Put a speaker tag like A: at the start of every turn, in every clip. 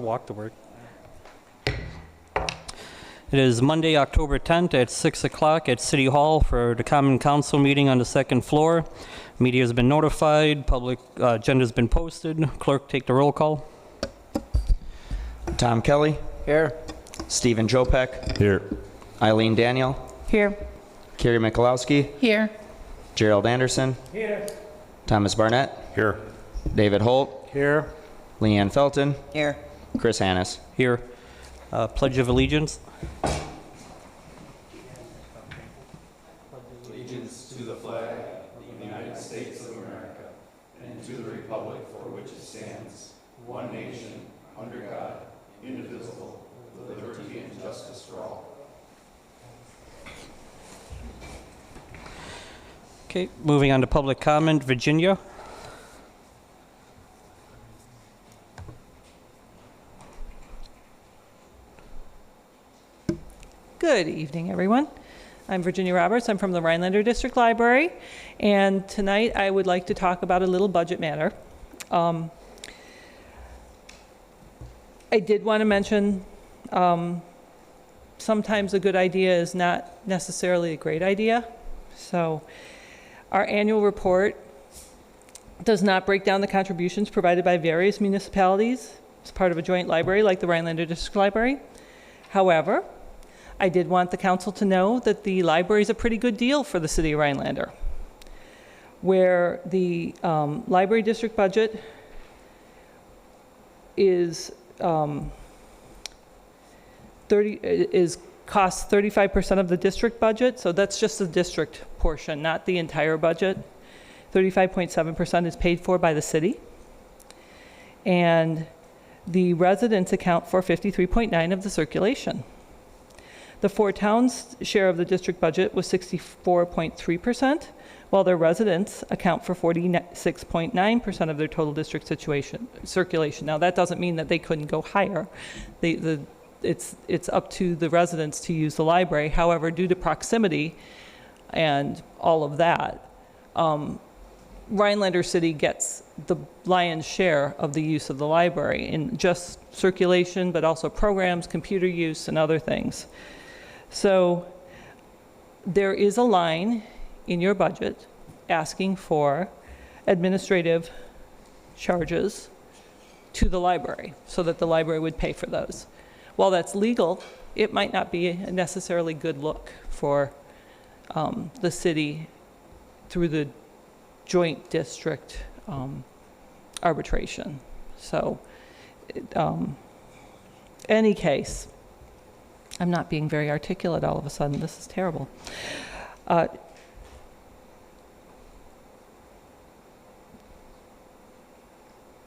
A: walk to work. It is Monday, October 10th at 6 o'clock at City Hall for the Common Council meeting on the second floor. Media has been notified. Public agenda has been posted. Clerk, take the roll call.
B: Tom Kelly.
C: Here.
B: Stephen Jopek.
D: Here.
B: Eileen Daniel.
E: Here.
B: Carrie Mikulowski.
E: Here.
B: Gerald Anderson.
C: Here.
B: Thomas Barnett.
D: Here.
B: David Holt.
C: Here.
B: Leanne Felton.
E: Here.
B: Chris Hannes.
A: Here. Pledge of Allegiance.
F: Allegiance to the flag of the United States of America and to the republic for which it stands, one nation, under God, indivisible, with liberty and justice for all.
A: Okay, moving on to public comment. Virginia.
E: Good evening, everyone. I'm Virginia Roberts. I'm from the Rhinelander District Library, and tonight I would like to talk about a little budget matter. I did want to mention sometimes a good idea is not necessarily a great idea. So our annual report does not break down the contributions provided by various municipalities as part of a joint library like the Rhinelander District Library. However, I did want the council to know that the library is a pretty good deal for the city of Rhinelander, where the library district budget is costs 35% of the district budget, so that's just the district portion, not the entire budget. 35.7% is paid for by the city, and the residents account for 53.9% of the circulation. The four towns' share of the district budget was 64.3%, while their residents account for 46.9% of their total district circulation. Now, that doesn't mean that they couldn't go higher. It's up to the residents to use the library. However, due to proximity and all of that, Rhinelander City gets the lion's share of the use of the library in just circulation, but also programs, computer use, and other things. So there is a line in your budget asking for administrative charges to the library so that the library would pay for those. While that's legal, it might not be a necessarily good look for the city through the joint district arbitration. So any case, I'm not being very articulate all of a sudden. This is terrible.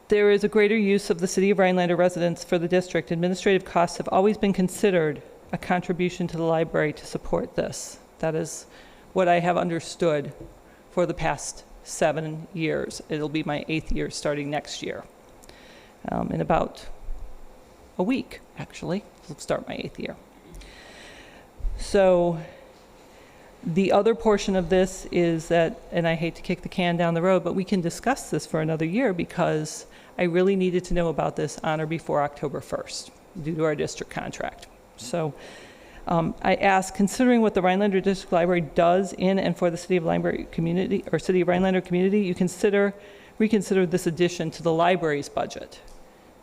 E: There is a greater use of the City of Rhinelander residents for the district. Administrative costs have always been considered a contribution to the library to support this. That is what I have understood for the past 7 years. It'll be my 8th year starting next year. In about a week, actually. I'll start my 8th year. So the other portion of this is that, and I hate to kick the can down the road, but we can discuss this for another year because I really needed to know about this on or before October 1st due to our district contract. So I ask, considering what the Rhinelander District Library does in and for the City of Library community or City of Rhinelander community, you reconsider this addition to the library's budget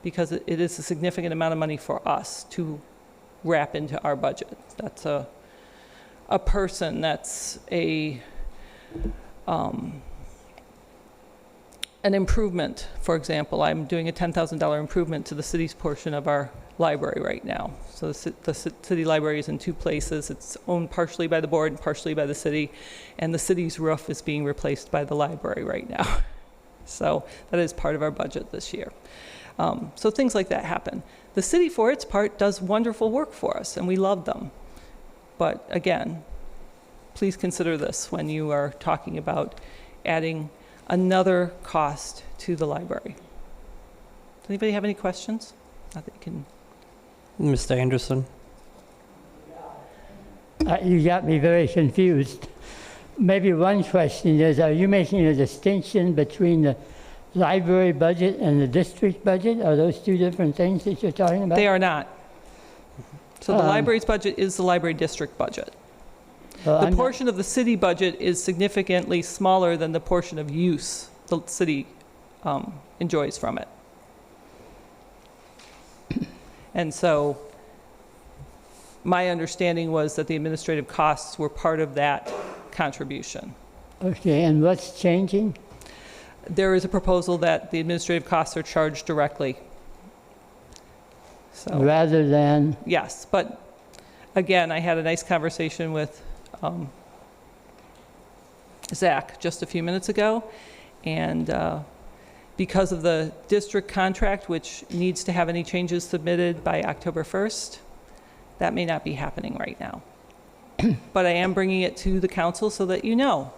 E: because it is a significant amount of money for us to wrap into our budget. That's a person, that's an improvement. For example, I'm doing a $10,000 improvement to the city's portion of our library right now. So the city library is in 2 places. It's owned partially by the board and partially by the city, and the city's roof is being replaced by the library right now. So that is part of our budget this year. So things like that happen. The city, for its part, does wonderful work for us, and we love them. But again, please consider this when you are talking about adding another cost to the library. Does anybody have any questions? Not that you can.
A: Mr. Anderson.
G: You got me very confused. Maybe one question is, are you making a distinction between
C: library budget and the district budget? Are those two different things that you're talking about?
E: They are not. So the library's budget is the library district budget.
C: Well,
E: The
C: I'm not-
E: portion of the city budget is significantly smaller than the portion of use the city enjoys from it. And so my understanding was that the administrative costs were part of that contribution.
C: Okay, and what's changing?
E: There is a proposal that the administrative costs are charged directly. So,
C: Rather than,
E: yes, but again, I had a nice conversation with Zach just a few minutes ago, and because of the district contract, which needs to have any changes submitted by October 1st, that may not be happening right now. But I am bringing it to the council so that you know,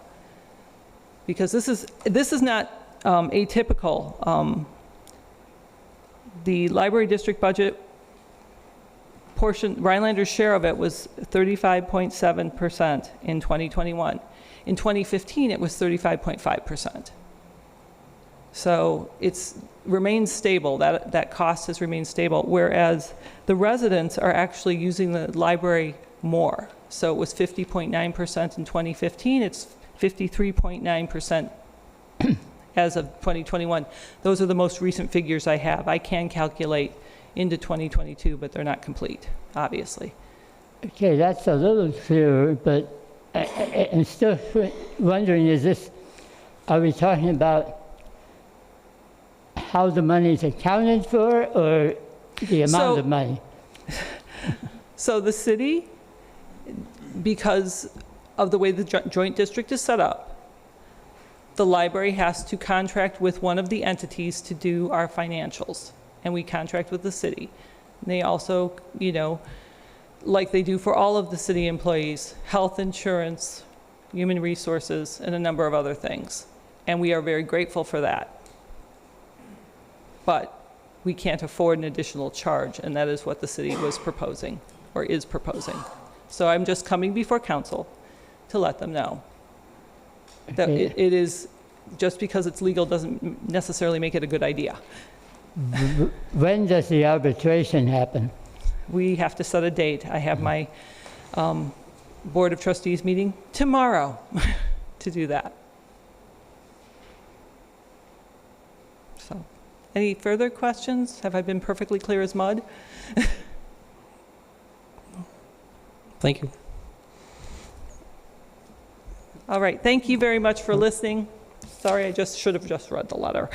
E: because this is not atypical. The library district budget portion, Rhinelander's share of it was 35.7% in 2021. In 2015, it was 35.5%. So it's remained stable, that cost has remained stable, whereas the residents are actually using the library more. So it was 50.9% in 2015, it's 53.9% as of 2021. Those are the most recent figures I have. I can calculate into 2022, but they're not complete, obviously.
C: okay, that's a little clearer, but I'm still wondering, are we talking about how the money is accounted for or the amount of money?
E: So the city, because of the way the joint district is set up, the library has to contract with one of the entities to do our financials, and we contract with the city. And they also, you know, like they do for all of the city employees, health insurance, human resources, and a number of other things. And we are very grateful for that. But we can't afford an additional charge, and that is what the city was proposing, or is proposing. So I'm just coming before council to let them know that
C: Okay.
E: it is, just because it's legal doesn't necessarily make it a good idea.
C: When does the arbitration happen?
E: We have to set a date. I have my Board of Trustees meeting tomorrow to do that. So, any further questions? Have I been perfectly clear as mud?
A: Thank you.
E: All right, thank you very much for listening. Sorry, I should have just read the letter.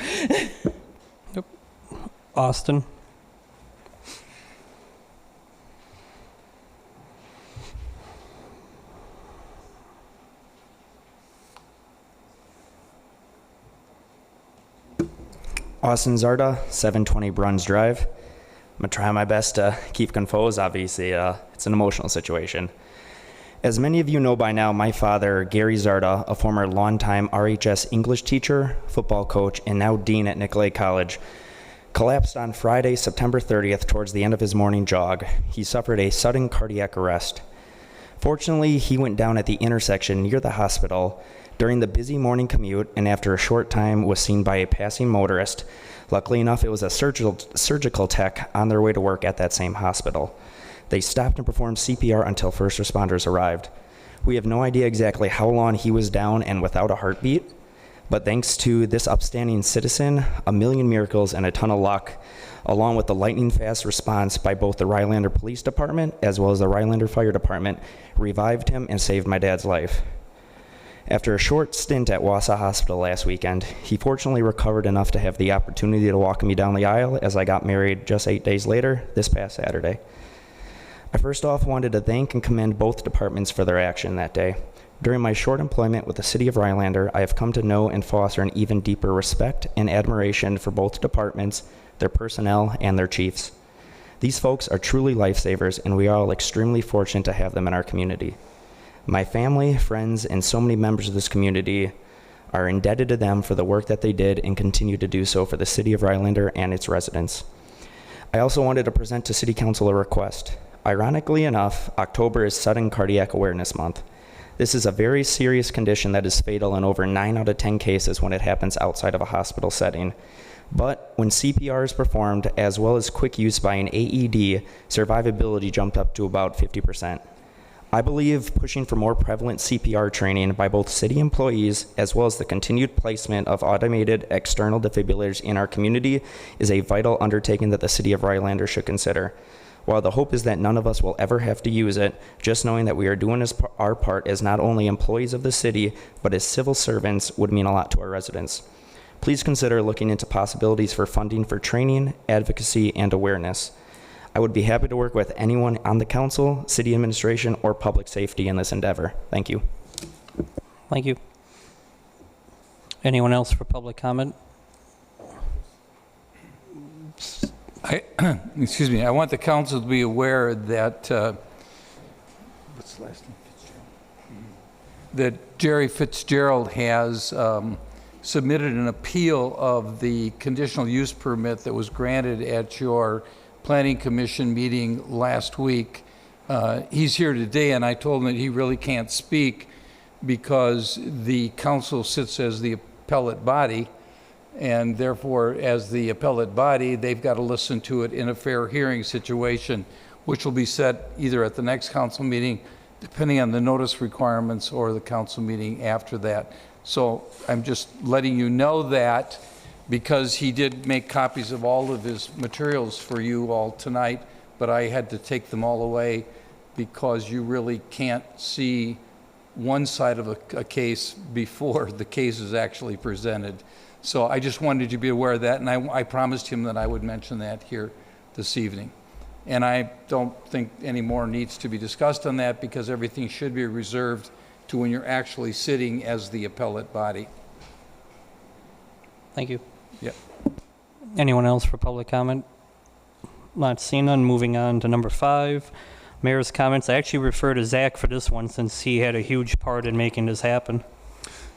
A: Austin.
B: Austin Zarda, 720 Bruns Drive. I'm gonna try my best to keep composed. Obviously, it's an emotional situation. As many of you know by now, my father, Gary Zarda, a former longtime RHS English teacher, football coach, and now dean at Nicolay College, collapsed on Friday, September 30th, towards the end of his morning jog. He suffered a sudden cardiac arrest. Fortunately, he went down at the intersection near the hospital during the busy morning commute, and after a short time was seen by a passing motorist. Luckily enough, it was a surgical tech on their way to work at that same hospital. They stopped and performed CPR until first responders arrived. We have no idea exactly how long he was down and without a heartbeat, but thanks to this upstanding citizen, a million miracles and a ton of luck, along with the lightning-fast response by both the Rhinelander Police Department as well as the Rhinelander Fire Department, revived him and saved my dad's life. After a short stint at Wausau Hospital last weekend, he fortunately recovered enough to have the opportunity to walk me down the aisle as I got married just 8 days later, this past Saturday. I first off wanted to thank and commend both departments for their action that day. During my short employment with the City of Rhinelander, I have come to know and foster an even deeper respect and admiration for both departments, their personnel, and their chiefs. These folks are truly lifesavers, and we are all extremely fortunate to have them in our community. My family, friends, and so many members of this community are indebted to them for the work that they did and continue to do so for the City of Rhinelander and its residents. I also wanted to present to City Council a request. Ironically enough, October is Sudden Cardiac Awareness Month. This is a very serious condition that is fatal in over 9 out of 10 cases when it happens outside of a hospital setting. But when CPR is performed, as well as quick use by an AED, survivability jumped up to about 50%. I believe pushing for more prevalent CPR training by both city employees, as well as the continued placement of automated external defibrillators in our community, is a vital undertaking that the city of Rhinelander should consider. While the hope is that none of us will ever have to use it, just knowing that we are doing our part as not only employees of the city, but as civil servants would mean a lot to our residents. Please consider looking into possibilities for funding for training, advocacy, and awareness. I would be happy to work with anyone on the council, city administration, or public safety in this endeavor. Thank you.
A: Thank you. Anyone else for public comment?
D: Excuse me, I want the council to be aware that, what's the last name? That Jerry Fitzgerald has submitted an appeal of the conditional use permit that was granted at your Planning Commission meeting last week. He's here today, and I told him that he really can't speak because the council sits as the appellate body, and therefore, as the appellate body, they've got to listen to it in a fair hearing situation, which will be set either at the next council meeting, depending on the notice requirements, or the council meeting after that. So I'm just letting you know that, because he did make copies of all of his materials for you all tonight, but I had to take them all away because you really can't see one side of a case before the case is actually presented. So I just wanted you to be aware of that, and I promised him that I would mention that here this evening. And I don't think any more needs to be discussed on that, because everything should be reserved to when you're actually sitting as the appellate body.
A: Thank you.
D: Yep.
A: Anyone else for public comment? Not seeing none. Moving on to number 5, mayor's comments. I actually refer to Zach for this one since he had a huge part in making this happen.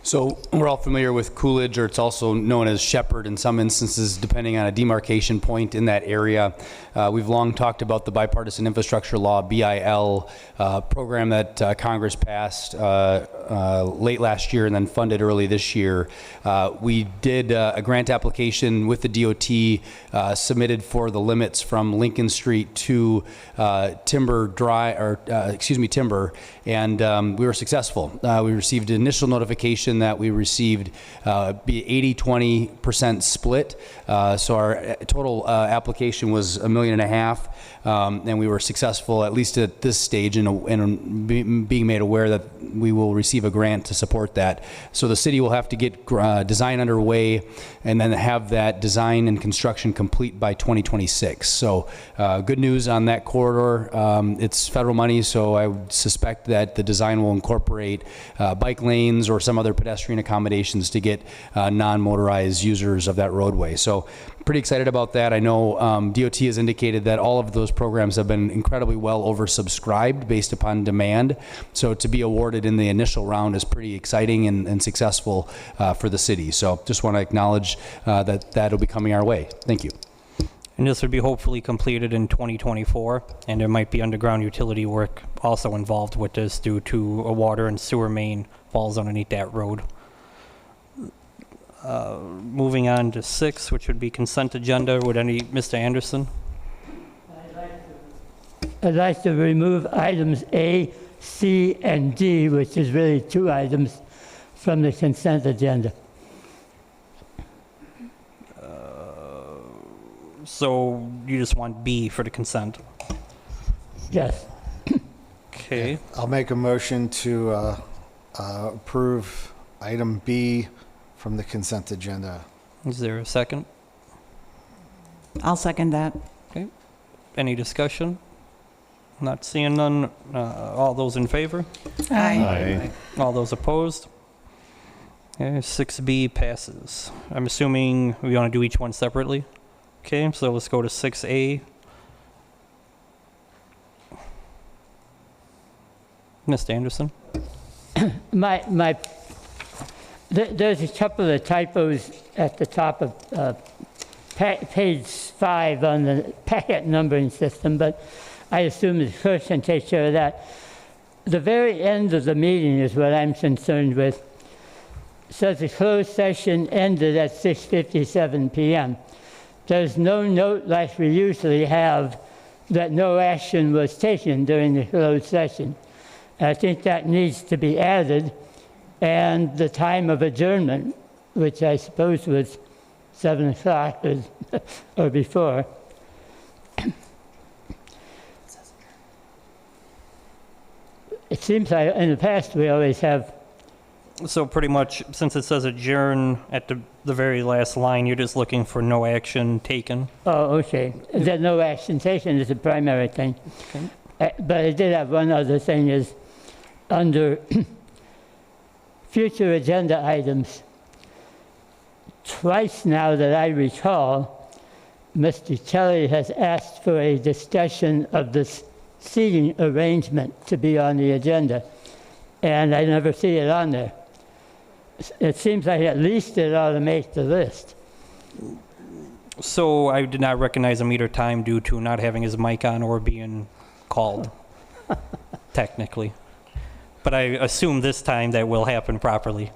G: So we're all familiar with Coolidge, or it's also known as Shepherd in some instances, depending on a demarcation point in that area. We've long talked about the bipartisan infrastructure law, BIL, program that Congress passed late last year and then funded early this year. We did a grant application with the DOT submitted for the limits from Lincoln Street to Timber, and we were successful. We received initial notification that we received be 80-20% split. So our total application was $1.5 million, and we were successful, at least at this stage, in being made aware that we will receive a grant to support that. So the city will have to get design underway and then have that design and construction complete by 2026. So good news on that corridor. It's federal money, so I would suspect that the design will incorporate bike lanes or some other pedestrian accommodations to get non-motorized users of that roadway. So pretty excited about that. I know DOT has indicated that all of those programs have been incredibly well oversubscribed based upon demand. So to be awarded in the initial round is pretty exciting and successful for the city. So just want to acknowledge that that'll be coming our way. Thank you.
A: And this would be hopefully completed in 2024, and there might be underground utility work also involved with this due to a water and sewer main falls underneath that road. Moving on to 6, which would be consent agenda. Would Mr. Anderson?
C: I'd like to remove items A, C, and D, which is really 2 items, from the consent agenda.
A: So you just want B for the consent?
C: Yes.
A: Okay.
H: I'll make a motion to approve item B from the consent agenda.
A: Is there a second?
I: I'll second that.
A: Okay. Any discussion? Not seeing none. All those in favor?
I: Aye.
A: All those opposed? Okay, 6B passes. I'm assuming we want to do each one separately. Okay, so let's go to 6A. Mr. Anderson?
C: There's a couple of typos at the top of page 5 on the packet numbering system, but I assume the clerk can take care of that. the very end of the meeting is what I'm concerned with. It says the closed session ended at 6:57 p.m. There's no note like we usually have that no action was taken during the closed session. I think that needs to be added, and the time of adjournment, which I suppose was 7 o'clock or before. It seems like in the past we always have.
A: So pretty much, since it says adjourn at the very last line, you're just looking for no action taken?
C: Oh, okay. That no action taken is the primary thing.
A: Okay.
C: But I did have one other thing is under future agenda items. Twice now that I recall, Mr. Kelly has asked for a discussion of this seating arrangement to be on the agenda, and I never see it on there. It seems like at least it ought to make the list.
A: So I did not recognize him either time due to not having his mic on or being called, technically. But I assume this time that will happen properly.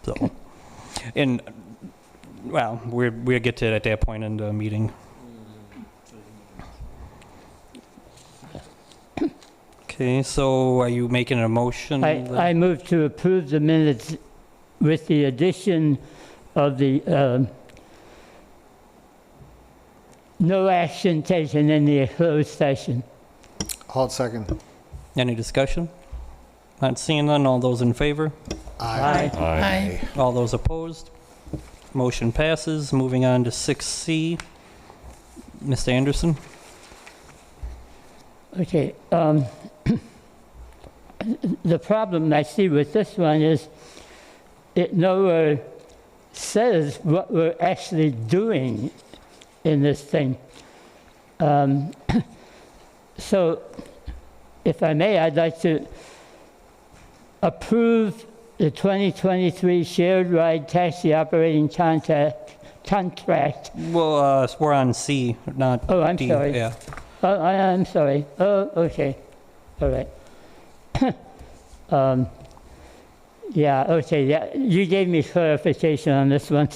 A: So, and, well, we'll get to it at that point in the meeting. Okay, so are you making a motion?
C: I move to approve the minutes with the addition of the no action taken in the closed session.
H: Hold second.
A: Any discussion? Not seeing none. All those in favor?
C: Aye.
I: Aye.
A: All those opposed? Motion passes. Moving on to 6C. Mr. Anderson?
C: Okay. The problem I see with this one is it nowhere says what we're actually doing in this thing. So, if I may, I'd like to approve the 2023 shared ride taxi operating contract.
A: Well, we're on C, not
C: Oh, I'm
A: D.
C: sorry.
A: Yeah.
C: Oh, I'm sorry. Oh, okay. All right. Yeah, okay. Yeah, you gave me clarification on this one,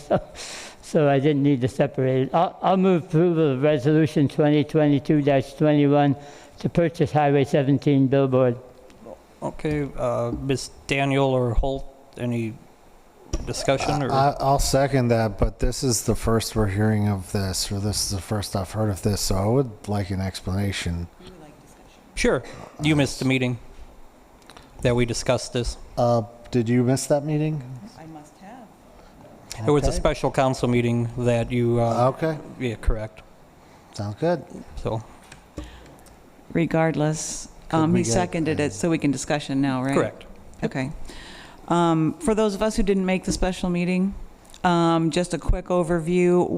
C: so I didn't need to separate it. I'll move approval of Resolution 2022-21 to purchase Highway 17 billboard.
A: Okay, Ms. Daniel or Holt, any discussion? Or?
H: I'll second that, but this is the first we're hearing of this, or this is the first I've heard of this, so I would like an explanation.
A: Sure. You missed the meeting that we discussed this.
H: Did you miss that meeting?
I: I must have.
A: It was a
H: Okay.
A: special council meeting that you,
H: Okay,
A: yeah, correct.
H: sounds good.
A: So,
I: Regardless,
H: Could we
I: he
H: get-
I: seconded it, so we can discussion now, right?
A: correct.
I: Okay. For those of us who didn't make the special meeting, just a quick overview.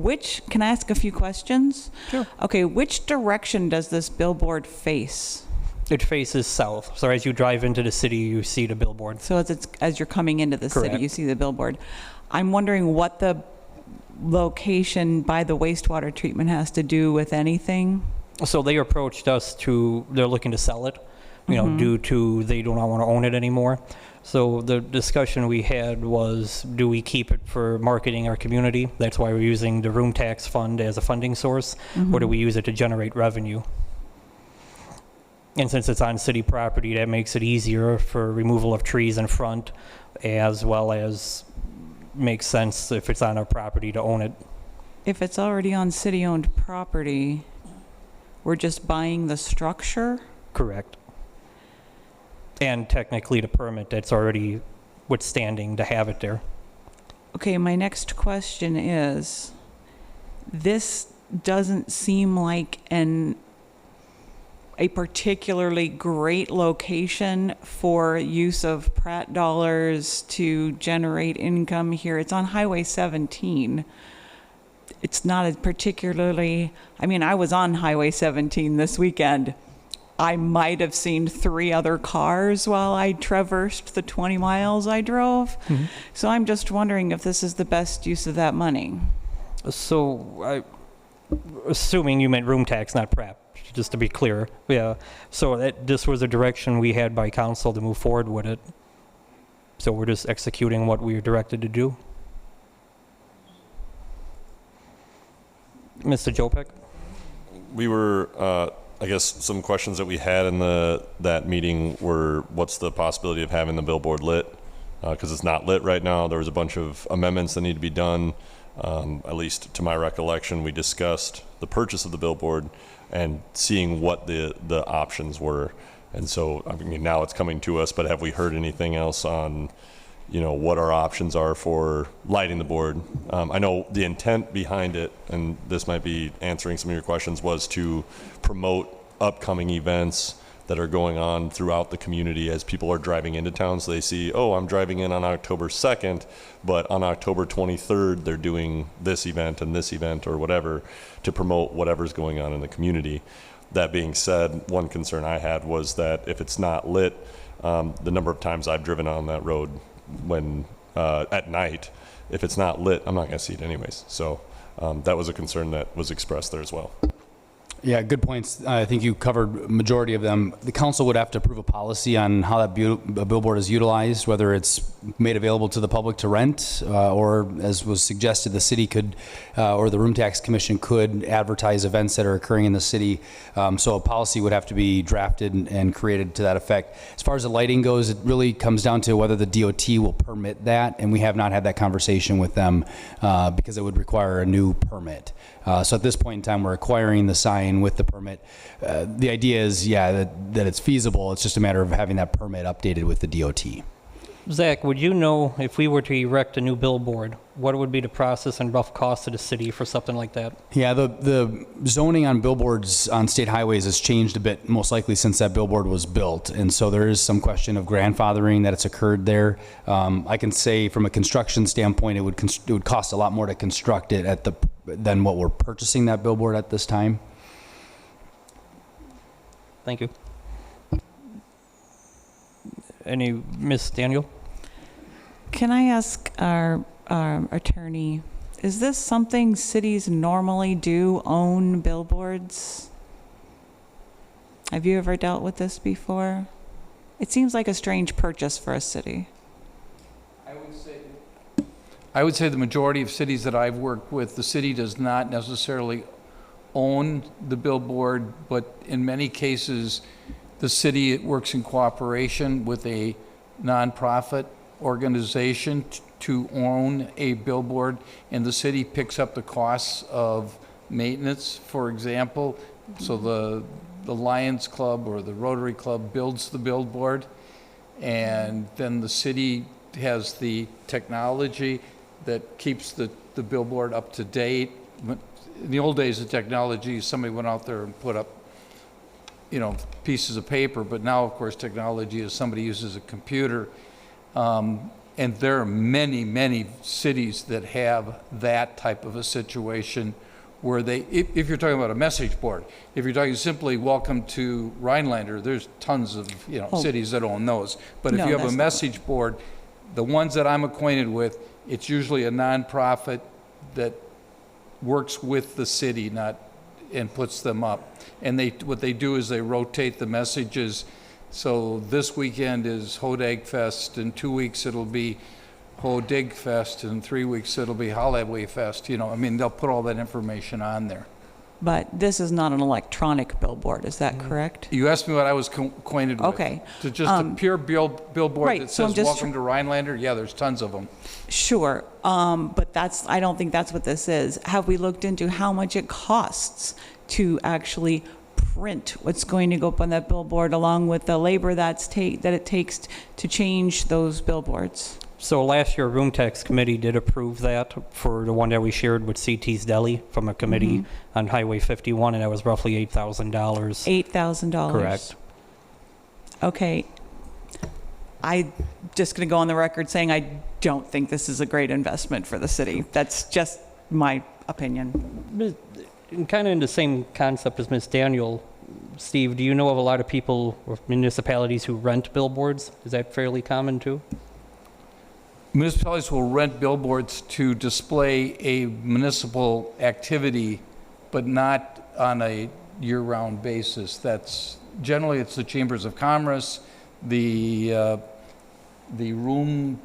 I: Can I ask a few questions?
A: Sure.
I: Okay, which direction does this billboard face?
A: It faces south. So as you drive into the city, you see the billboard.
I: So as you're coming into the city,
A: Correct.
I: you see the billboard. I'm wondering what the location by the wastewater treatment has to do with anything?
A: So they approached us they're looking to sell it, due to they do not want to own it anymore. So the discussion we had was, do we keep it for marketing our community? That's why we're using the room tax fund as a funding source, or do we use it to generate revenue? And since it's on city property, that makes it easier for removal of trees in front, as well as makes sense if it's on our property to own it.
I: If it's already on city-owned property, we're just buying the structure?
A: Correct. And technically the permit that's already withstanding to have it there.
I: Okay, my next question is, this doesn't seem like a particularly great location for use of Pratt dollars to generate income here. It's on Highway 17. It's not as particularly, I was on Highway 17 this weekend. I might have seen 3 other cars while I traversed the 20 miles I drove. So I'm just wondering if this is the best use of that money.
A: So Assuming you meant room tax, not prep, just to be clear. Yeah, so this was a direction we had by council to move forward with it. So we're just executing what we were directed to do. Mr. Jopek?
J: We were, I guess, some questions that we had in that meeting were, what's the possibility of having the billboard lit? Because it's not lit right now. There was a bunch of amendments that need to be done. At least to my recollection, we discussed the purchase of the billboard and seeing what the options were. And so, I mean, now it's coming to us, but have we heard anything else on, what our options are for lighting the board? I know the intent behind it, and this might be answering some of your questions, was to promote upcoming events that are going on throughout the community as people are driving into town. So they see, oh, I'm driving in on October 2nd, but on October 23rd, they're doing this event and this event or whatever to promote whatever's going on in the community. That being said, one concern I had was that if it's not lit, the number of times I've driven on that road when at night, if it's not lit, I'm not going to see it anyways. So that was a concern that was expressed there as well.
G: Yeah, good points. I think you covered majority of them. The council would have to approve a policy on how that billboard is utilized, whether it's made available to the public to rent, or as was suggested, the city could, or the Room Tax Commission could advertise events that are occurring in the city. So a policy would have to be drafted and created to that effect. As far as the lighting goes, it really comes down to whether the DOT will permit that, and we have not had that conversation with them because it would require a new permit. So at this point in time, we're acquiring the sign with the permit. The idea is, that it's feasible. It's just a matter of having that permit updated with the DOT.
A: Zach, would you know if we were to erect a new billboard, what would be the process and rough cost to the city for something like that?
G: Yeah, the zoning on billboards on state highways has changed a bit, most likely since that billboard was built. And so there is some question of grandfathering that it's occurred there. I can say from a construction standpoint, it would cost a lot more to construct it than what we're purchasing that billboard at this time.
A: Thank you. Ms. Daniel?
I: Can I ask our attorney, is this something cities normally do, own billboards? Have you ever dealt with this before? It seems like a strange purchase for a city.
D: I would say the majority of cities that I've worked with, the city does not necessarily own the billboard, but in many cases, the city works in cooperation with a nonprofit organization to own a billboard, and the city picks up the costs of maintenance, for example. So the Lions Club or the Rotary Club builds the billboard, and then the city has the technology that keeps the billboard up to date. In the old days of technology, somebody went out there and put up pieces of paper, but now, of course, technology is somebody uses a computer. And there are many, many cities that have that type of a situation where if you're talking about a message board, if you're talking simply welcome to Rhinelander, there's tons of, cities that own those. But if you have a message board, the ones that I'm acquainted with, it's usually a nonprofit that works with the city, and puts them up. And what they do is they rotate the messages. So this weekend is Hodag Fest, in 2 weeks it'll be Hodig Fest, in 3 weeks it'll be Holloway Fest. They'll put all that information on there.
I: But this is not an electronic billboard, is that correct?
D: You asked me what I was acquainted with.
I: Okay.
D: To just a pure billboard
I: right,
D: that
I: so
D: says welcome to Rhinelander, yeah, there's tons of them.
I: Sure, but I don't think that's what this is. Have we looked into how much it costs to actually print what's going to go up on that billboard, along with the labor that it takes to change those billboards?
A: So last year, Room Tax Committee did approve that for the one that we shared with CT's Deli from a committee on Highway 51, and that was roughly $8,000.
I: $8,000.
A: Correct.
I: Okay. I'm just going to go on the record saying I don't think this is a great investment for the city. That's just my opinion.
A: Kind of in the same concept as Ms. Daniel, Steve, do you know of a lot of people or municipalities who rent billboards? Is that fairly common too?
D: Municipalities will rent billboards to display a municipal activity but not on a year-round basis. That's, generally, it's the chambers of commerce, the room.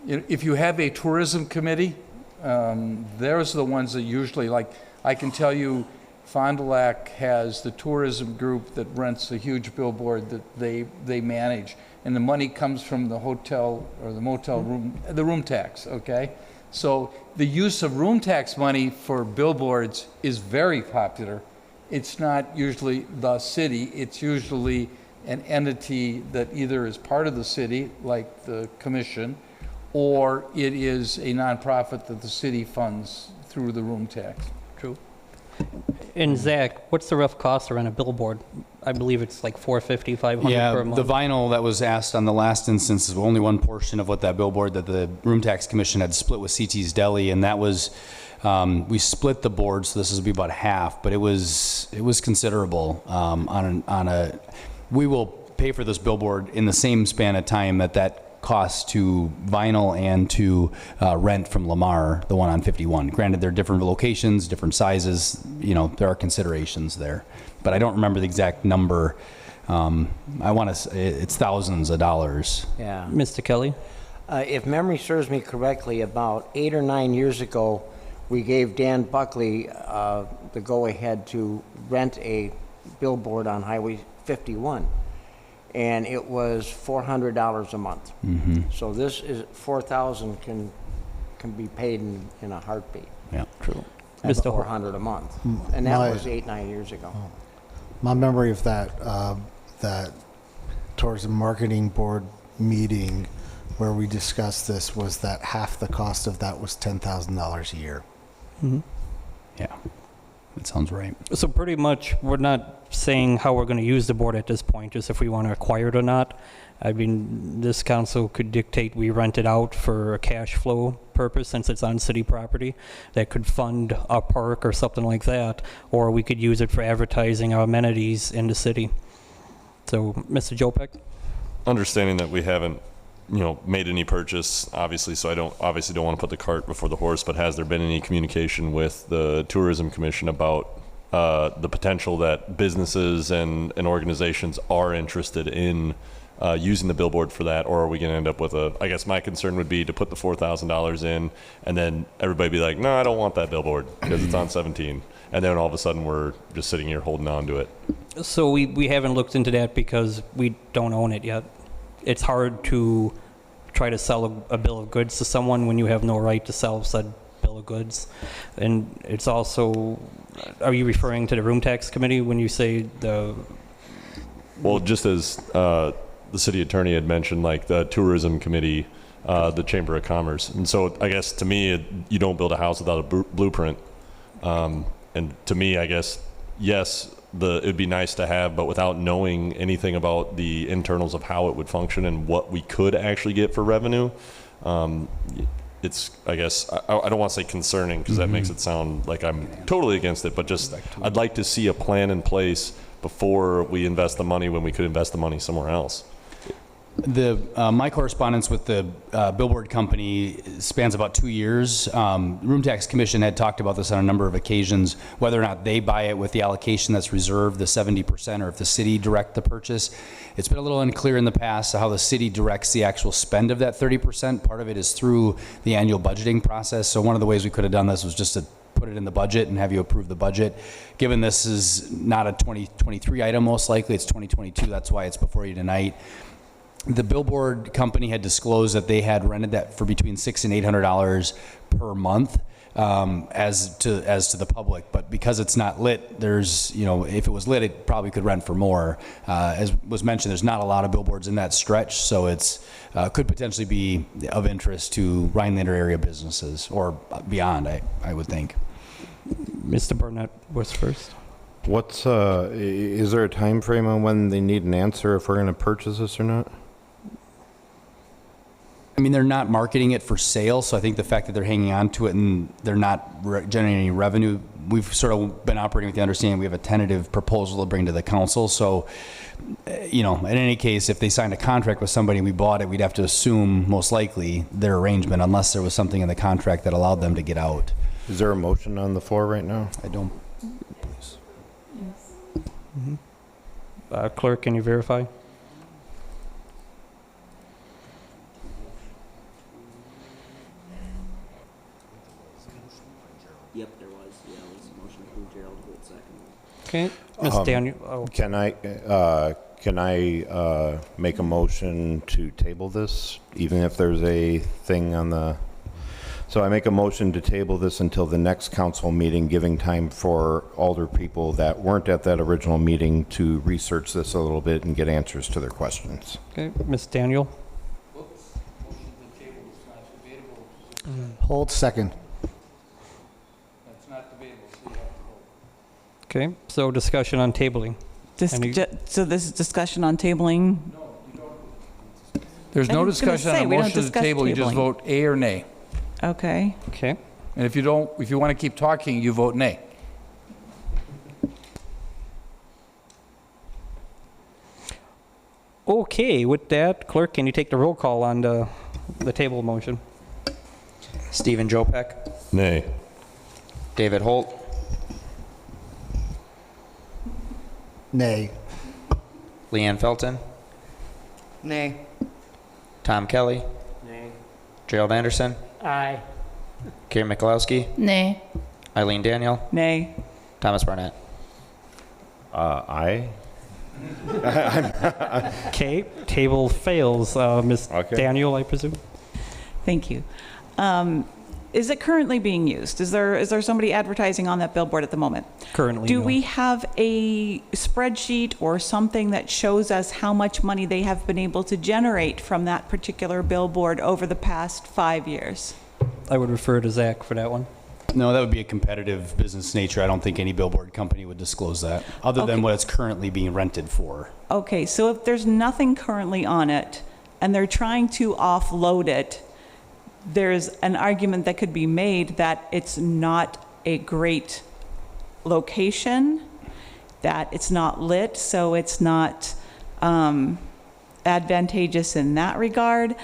D: If you have a tourism committee, there's the ones that usually, like, I can tell you, Fond du Lac has the tourism group that rents a huge billboard that they manage, and the money comes from the hotel or the motel room, the room tax, okay? So the use of room tax money for billboards is very popular. It's not usually the city, it's usually an entity that either is part of the city, like the commission, or it is a nonprofit that the city funds through the room tax. True?
A: And Zach, what's the rough cost to rent a billboard? I believe it's like $450, $500 per
G: Yeah,
A: month.
G: the vinyl that was asked on the last instance is only one portion of what that billboard that the Room Tax Commission had split with CT's Deli, and that was, we split the board, so this would be about half, but it was considerable we will pay for this billboard in the same span of time that costs to vinyl and to rent from Lamar, the one on 51. Granted, they're different locations, different sizes, there are considerations there. But I don't remember the exact number. I want to say it's thousands of dollars.
K: Yeah.
A: Mr. Kelly?
K: If memory serves me correctly, about 8 or 9 years ago, we gave Dan Buckley the go-ahead to rent a billboard on Highway 51. And it was $400 a month.
G: Mm-hmm.
K: So this is $4,000 can be paid in a heartbeat.
G: Yeah, true.
K: That's
A: Mr. Ho-
K: $400 a month, and that was 8-9 years ago.
H: My memory of that tourism marketing board meeting where we discussed this was that half the cost of that was $10,000 a year.
A: Mm-hmm.
G: Yeah, that sounds right.
A: So pretty much, we're not saying how we're going to use the board at this point, just if we want to acquire it or not. I mean, this council could dictate we rent it out for a cash flow purpose since it's on city property that could fund a park or something like that, or we could use it for advertising our amenities in the city. So, Mr. Jopek?
J: Understanding that we haven't, made any purchase, obviously, so I don't want to put the cart before the horse, but has there been any communication with the Tourism Commission about the potential that businesses and organizations are interested in using the billboard for that, or are we going to end up with I guess my concern would be to put the $4,000 in and then everybody be like, no, I don't want that billboard because it's on 17. And then all of a sudden we're just sitting here holding on to it.
A: So we haven't looked into that because we don't own it yet. It's hard to try to sell a bill of goods to someone when you have no right to sell said bill of goods. And it's also, are you referring to the room tax committee when you say
J: Well, just as the city attorney had mentioned, like the tourism committee, the Chamber of Commerce. And so I guess to me, you don't build a house without a blueprint. And to me, I guess, yes, it'd be nice to have, but without knowing anything about the internals of how it would function and what we could actually get for revenue, it's, I guess, I don't want to say concerning because that makes it sound like I'm totally against it, but just I'd like to see a plan in place before we invest the money when we could invest the money somewhere else.
G: My correspondence with the billboard company spans about 2 years. Room Tax Commission had talked about this on a number of occasions, whether or not they buy it with the allocation that's reserved, the 70%, or if the city direct the purchase. It's been a little unclear in the past how the city directs the actual spend of that 30%. Part of it is through the annual budgeting process. So one of the ways we could have done this was just to put it in the budget and have you approve the budget. Given this is not a 2023 item, most likely it's 2022. That's why it's before you tonight. The billboard company had disclosed that they had rented that for between $600 and $800 per month as to the public. But because it's not lit, there's, if it was lit, it probably could rent for more. As was mentioned, there's not a lot of billboards in that stretch, so it's could potentially be of interest to Rhinelander area businesses or beyond, I would think.
A: Mr. Burnett was first.
L: Is there a time frame on when they need an answer if we're going to purchase this or not?
G: I mean, they're not marketing it for sale, so I think the fact that they're hanging on to it and they're not generating any revenue, we've sort of been operating with the understanding we have a tentative proposal to bring to the council. So, in any case, if they signed a contract with somebody and we bought it, we'd have to assume most likely their arrangement unless there was something in the contract that allowed them to get out.
L: Is there a motion on the floor right now?
G: I don't.
A: Clerk, can you verify?
B: Yep, there was. Yeah, it was a motion from Gerald Holt second.
A: Okay, Ms. Daniel, oh,
L: Can I make a motion to table this, even if there's a thing on the... So I make a motion to table this until the next council meeting, giving time for older people that weren't at that original meeting to research this a little bit and get answers to their questions.
A: okay, Ms. Daniel,
H: Hold second.
D: That's not debatable, so you have to vote.
A: okay, so discussion on tabling. Any-
I: So this is discussion on tabling?
D: There's
I: I
D: no
I: was gonna
D: discussion
I: say,
D: on a
I: we don't
D: motion to
I: discuss
D: table, you just
I: tabling.
D: vote A or nay.
I: Okay.
A: Okay,
D: And if you want to keep talking, you vote nay.
A: okay, with that, clerk, can you take the roll call on the table motion?
B: Stephen Jopek,
J: Nay.
B: David Holt,
H: Nay.
B: Leanne Felton,
K: Nay.
B: Tom Kelly,
K: Nay.
B: Gerald Anderson,
C: Aye.
B: Karen Mikulowski,
M: Nay.
B: Eileen Daniel,
I: Nay.
B: Thomas Barnett.
L: Aye?
A: Okay, table fails. Ms.
L: Okay.
A: Daniel, I presume?
I: Thank you. Is it currently being used? Is there somebody advertising on that billboard at the moment?
A: Currently,
I: Do
A: no.
I: we have a spreadsheet or something that shows us how much money they have been able to generate from that particular billboard over the past 5 years?
A: I would refer to Zach for that one.
G: No, that would be a competitive business nature. I don't think any billboard company would disclose that, other than
I: Okay.
G: what it's currently being rented for.
I: Okay, so if there's nothing currently on it and they're trying to offload it, there's an argument that could be made that it's not a great location, that it's not lit, so it's not advantageous in that regard.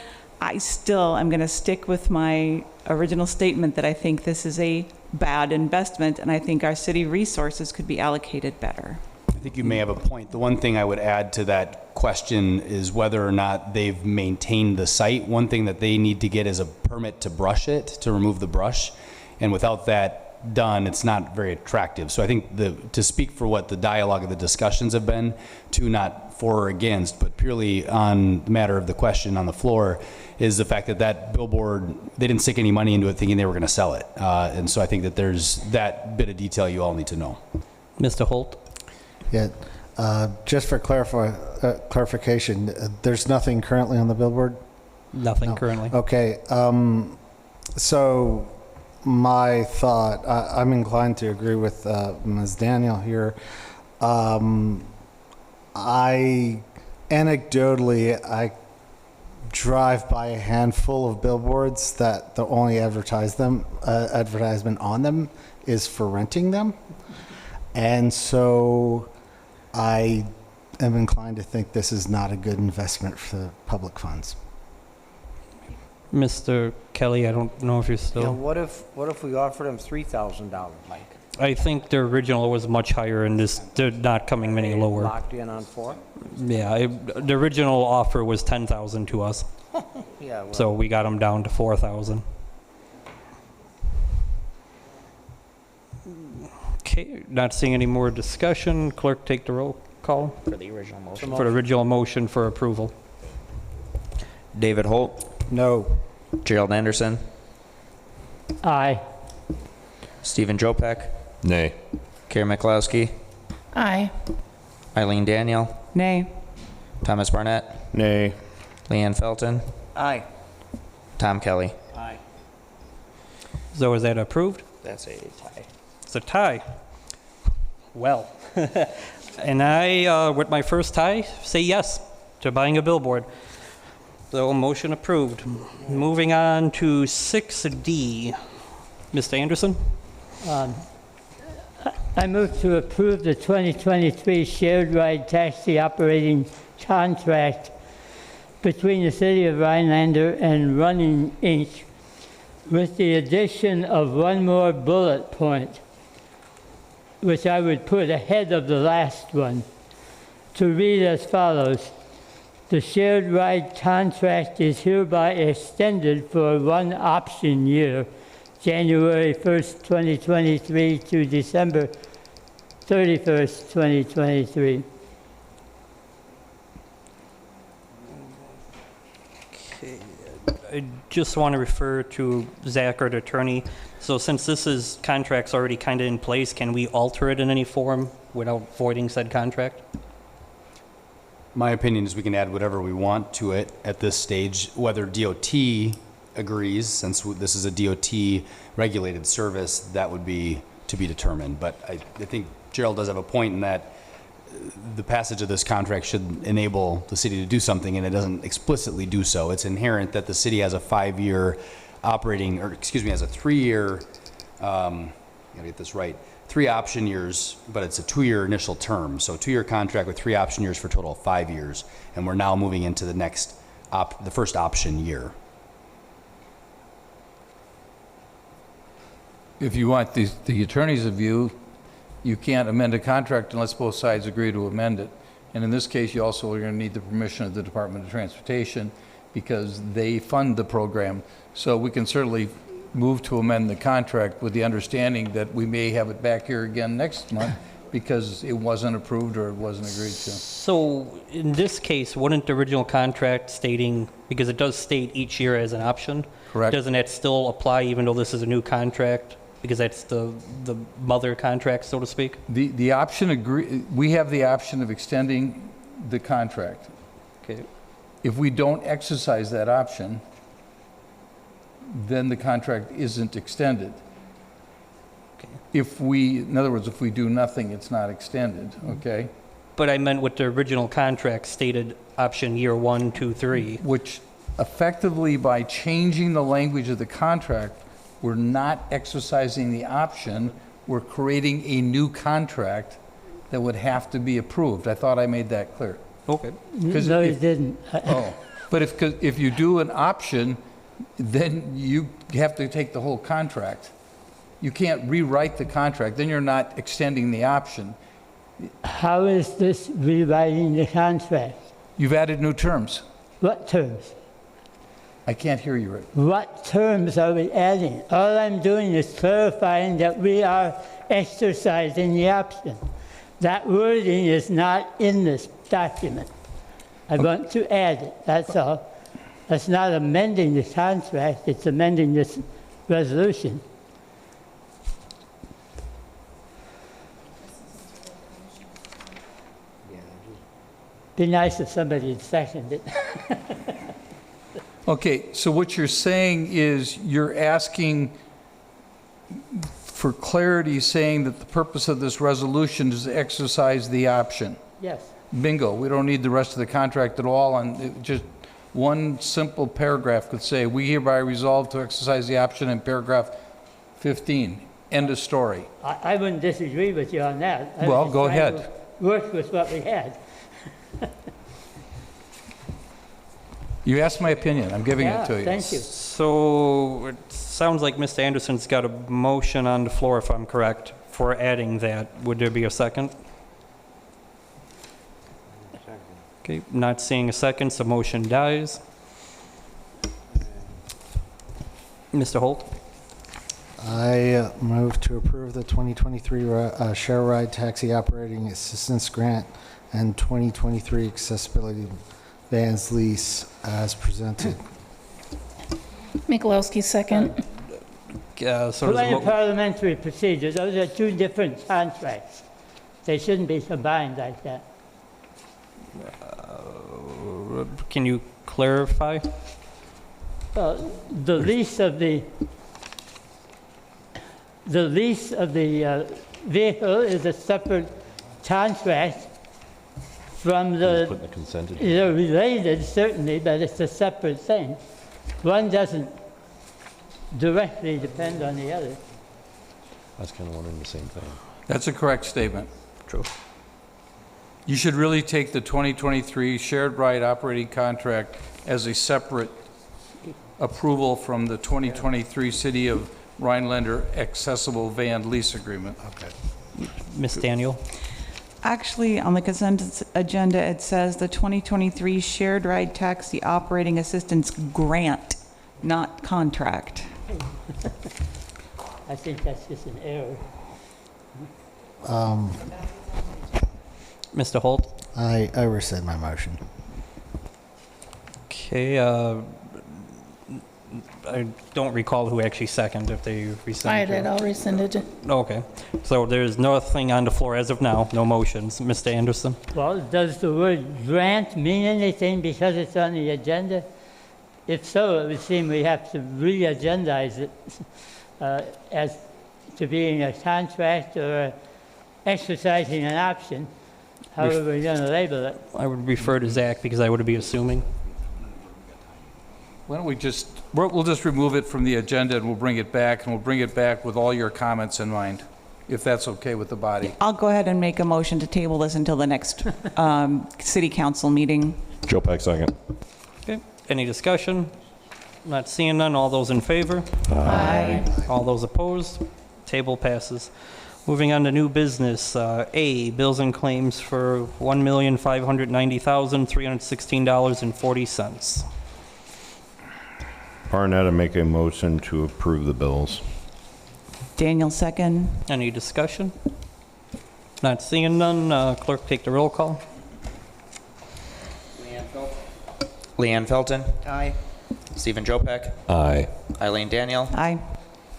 I: I still am going to stick with my original statement that I think this is a bad investment, and I think our city resources could be allocated better.
G: I think you may have a point. The one thing I would add to that question is whether or not they've maintained the site. One thing that they need to get is a permit to brush it, to remove the brush. And without that done, it's not very attractive. So I think to speak for what the dialogue of the discussions have been, to not for or against, but purely on the matter of the question on the floor, is the fact that that billboard, they didn't stick any money into it thinking they were going to sell it. And so I think that there's that bit of detail you all need to know.
A: Mr. Holt?
H: Yeah. Just for clarification, there's nothing currently on the billboard?
A: Nothing
H: No.
A: currently.
H: Okay. So my thought, I'm inclined to agree with Ms. Daniel here. Anecdotally, I drive by a handful of billboards that the only advertisement on them is for renting them. And so I am inclined to think this is not a good investment for the public funds.
A: Mr. Kelly, I don't know if you're
K: Yeah,
A: still...
K: what if we offered him $3,000, Mike?
A: I think the original was much higher and they're not coming any lower.
K: Locked in on 4?
A: Yeah, the original offer was 10,000 to us,
K: Yeah, well,
A: so we got them down to 4,000. Okay, not seeing any more discussion. Clerk, take the roll call
B: For the original motion.
A: for the original motion for approval.
B: David Holt,
H: No.
B: Gerald Anderson,
C: Aye.
B: Stephen Jopek,
J: Nay.
B: Karen Mikulowski,
M: Aye.
B: Eileen Daniel,
I: Nay.
B: Thomas Barnett,
L: Nay.
B: Leanne Felton,
K: aye.
B: Tom Kelly.
K: Aye.
A: So is that approved?
B: That's a tie.
A: It's a tie. Well, and I, with my first tie, say yes to buying a billboard. So motion approved. Moving on to 6D. Mr. Anderson?
C: I move to approve the 2023 shared ride taxi operating contract between the City of Rhinelander and Running Inc. with the addition of one more bullet point, which I would put ahead of the last one, to read as follows. The shared ride contract is hereby extended for one option year, January 1st, 2023 to December 31st, 2023.
A: I just want to refer to Zach, our attorney. So since this contract's already kind of in place, can we alter it in any form without voiding said contract?
G: My opinion is we can add whatever we want to it at this stage, whether DOT agrees, since this is a DOT regulated service, that would be to be determined. But I think Gerald does have a point in that the passage of this contract should enable the city to do something, and it doesn't explicitly do so. It's inherent that the city has a 5-year operating, or excuse me, has a 3-year, gotta get this right, 3 option years, but it's a 2-year initial term. So 2-year contract with 3 option years for a total of 5 years. And we're now moving into the next, the first option year.
D: If you want the attorney's view, you can't amend a contract unless both sides agree to amend it. And in this case, you also are going to need the permission of the Department of Transportation because they fund the program. So we can certainly move to amend the contract with the understanding that we may have it back here again next month because it wasn't approved or it wasn't agreed to.
A: So in this case, wouldn't the original contract stating, because it does state each year as an option,
D: Correct.
A: doesn't that still apply even though this is a new contract? Because that's the mother contract, so to speak?
D: The option we have the option of extending the contract.
A: Okay.
D: If we don't exercise that option, then the contract isn't extended.
A: Okay.
D: In other words, if we do nothing, it's not extended, okay?
A: But I meant what the original contract stated, option year 1, 2, 3.
D: Which effectively, by changing the language of the contract, we're not exercising the option, we're creating a new contract that would have to be approved. I thought I made that clear.
A: Okay.
C: No, you didn't.
D: Oh, but if you do an option, then you have to take the whole contract. You can't rewrite the contract, then you're not extending the option.
C: How is this rewriting the contract?
D: You've added new terms.
C: What terms?
D: I can't hear you right.
C: What terms are we adding? All I'm doing is clarifying that we are exercising the option. That wording is not in this document. I want to add it, that's all. That's not amending the contract, it's amending this resolution. Be nice if somebody had seconded it.
D: Okay, so what you're saying is you're asking for clarity, saying that the purpose of this resolution is to exercise the option.
C: Yes.
D: Bingo, we don't need the rest of the contract at all, and just one simple paragraph could say, we hereby resolve to exercise the option in paragraph 15. End of story.
C: I wouldn't disagree with you on that.
D: Well, go ahead.
C: Work with what we had.
D: You asked my opinion, I'm giving it to you.
C: Thank you.
A: So it sounds like Mr. Anderson's got a motion on the floor, if I'm correct, for adding that. Would there be a second? Okay, not seeing a second, so motion dies. Mr. Holt?
H: I move to approve the 2023 Share Ride Taxi Operating Assistance Grant and 2023 Accessibility Vans Lease as presented.
M: Michalowski, second.
C: Parliamentary procedures, those are two different contracts. They shouldn't be combined like that.
A: Can you clarify?
C: The lease of the vehicle is a separate contract from the they're related, certainly, but it's a separate thing. One doesn't directly depend on the other.
J: I was kind of wondering the same thing.
D: That's a correct statement.
A: True.
D: You should really take the 2023 shared ride operating contract as a separate approval from the 2023 City of Rhinelander Accessible Van Lease Agreement.
H: Okay.
A: Ms. Daniel?
I: Actually, on the consent agenda, it says the 2023 Shared Ride Taxi Operating Assistance Grant, not contract.
C: I think that's just an error.
A: Mr. Holt?
H: I rescind my motion.
A: Okay, I don't recall who actually seconded, if they rescinded.
M: I did, I'll rescind it.
A: Okay, so there's nothing on the floor as of now, no motions. Mr. Anderson?
C: Well, does the word grant mean anything because it's on the agenda? If so, it would seem we have to re-agendize it as to being a contract or exercising an option, however we're going to label it.
A: I would refer to Zach because I would be assuming.
D: Why don't we just, we'll just remove it from the agenda and we'll bring it back, and we'll bring it back with all your comments in mind, if that's okay with the body.
I: I'll go ahead and make a motion to table this until the next city council meeting.
J: Joe Pack, second.
A: Okay, any discussion? Not seeing none. All those in favor?
I: Aye.
A: All those opposed? Table passes. Moving on to new business. A, bills and claims for $1,590,316.40.
L: Barnett, I make a motion to approve the bills.
I: Daniel, second.
A: Any discussion? Not seeing none. Clerk, take the roll call.
B: Leanne Felton,
K: Aye.
B: Stephen Jopek,
J: Aye.
B: Eileen Daniel,
I: Aye.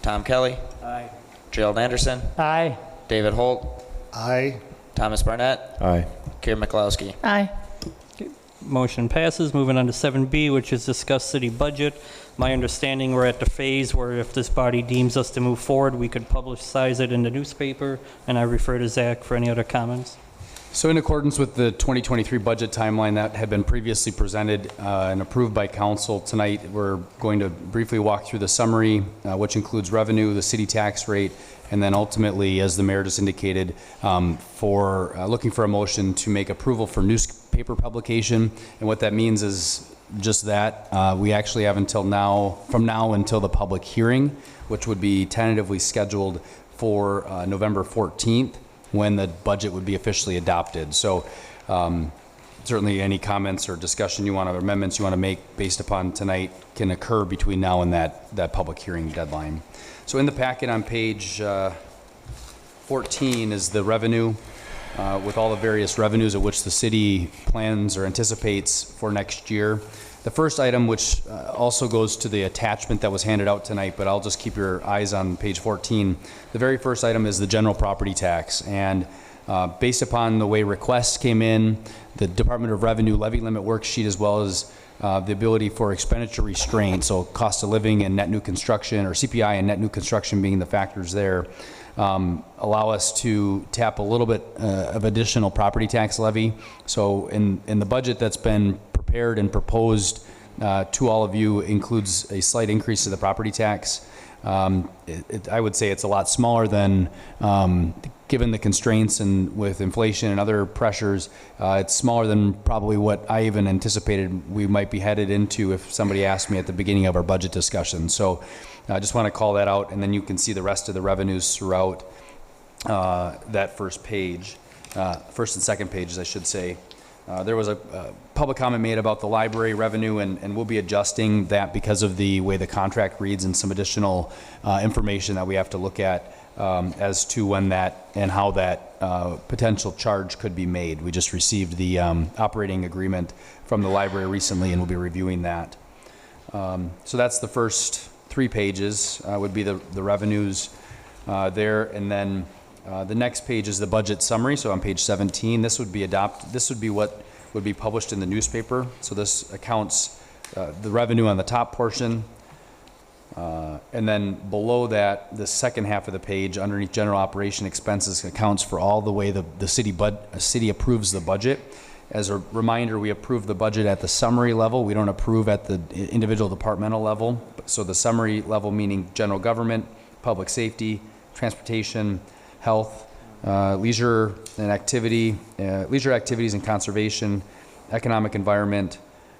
B: Tom Kelly,
K: Aye.
B: Gerald Anderson,
C: Aye.
B: David Holt,
H: Aye.
B: Thomas Barnett,
L: Aye.
B: Kieran McLowski.
M: Aye.
A: Motion passes. Moving on to 7B, which is discuss city budget. My understanding, we're at the phase where if this body deems us to move forward, we could publicize it in the newspaper, and I refer to Zach for any other comments.
G: So in accordance with the 2023 budget timeline that had been previously presented and approved by council tonight, we're going to briefly walk through the summary, which includes revenue, the city tax rate, and then ultimately, as the mayor just indicated, looking for a motion to make approval for newspaper publication. And what that means is just that. We actually have from now until the public hearing, which would be tentatively scheduled for November 14th, when the budget would be officially adopted. So certainly any comments or discussion or amendments you want to make based upon tonight can occur between now and that public hearing deadline. So in the packet on page 14 is the revenue with all the various revenues of which the city plans or anticipates for next year. The first item, which also goes to the attachment that was handed out tonight, but I'll just keep your eyes on page 14. The very first item is the general property tax. And based upon the way requests came in, the Department of Revenue levy limit worksheet, as well as the ability for expenditure restraint, so cost of living and net new construction, or CPI and net new construction being the factors there, allow us to tap a little bit of additional property tax levy. So in the budget that's been prepared and proposed to all of you includes a slight increase to the property tax. I would say it's a lot smaller than, given the constraints and with inflation and other pressures, it's smaller than probably what I even anticipated we might be headed into if somebody asked me at the beginning of our budget discussion. So I just want to call that out, and then you can see the rest of the revenues throughout that first page, first and second pages, I should say. There was a public comment made about the library revenue, and we'll be adjusting that because of the way the contract reads and some additional information that we have to look at as to when that and how that potential charge could be made. We just received the operating agreement from the library recently, and we'll be reviewing that. So that's the first 3 pages would be the revenues there, and then the next page is the budget summary. So on page 17, this would be what would be published in the newspaper. So this accounts the revenue on the top portion. And then below that, the second half of the page, underneath general operation expenses, accounts for all the way the city approves the budget. As a reminder, we approve the budget at the summary level. We don't approve at the individual departmental level. So the summary level meaning general government, public safety, transportation, health, leisure activities and conservation, economic environment,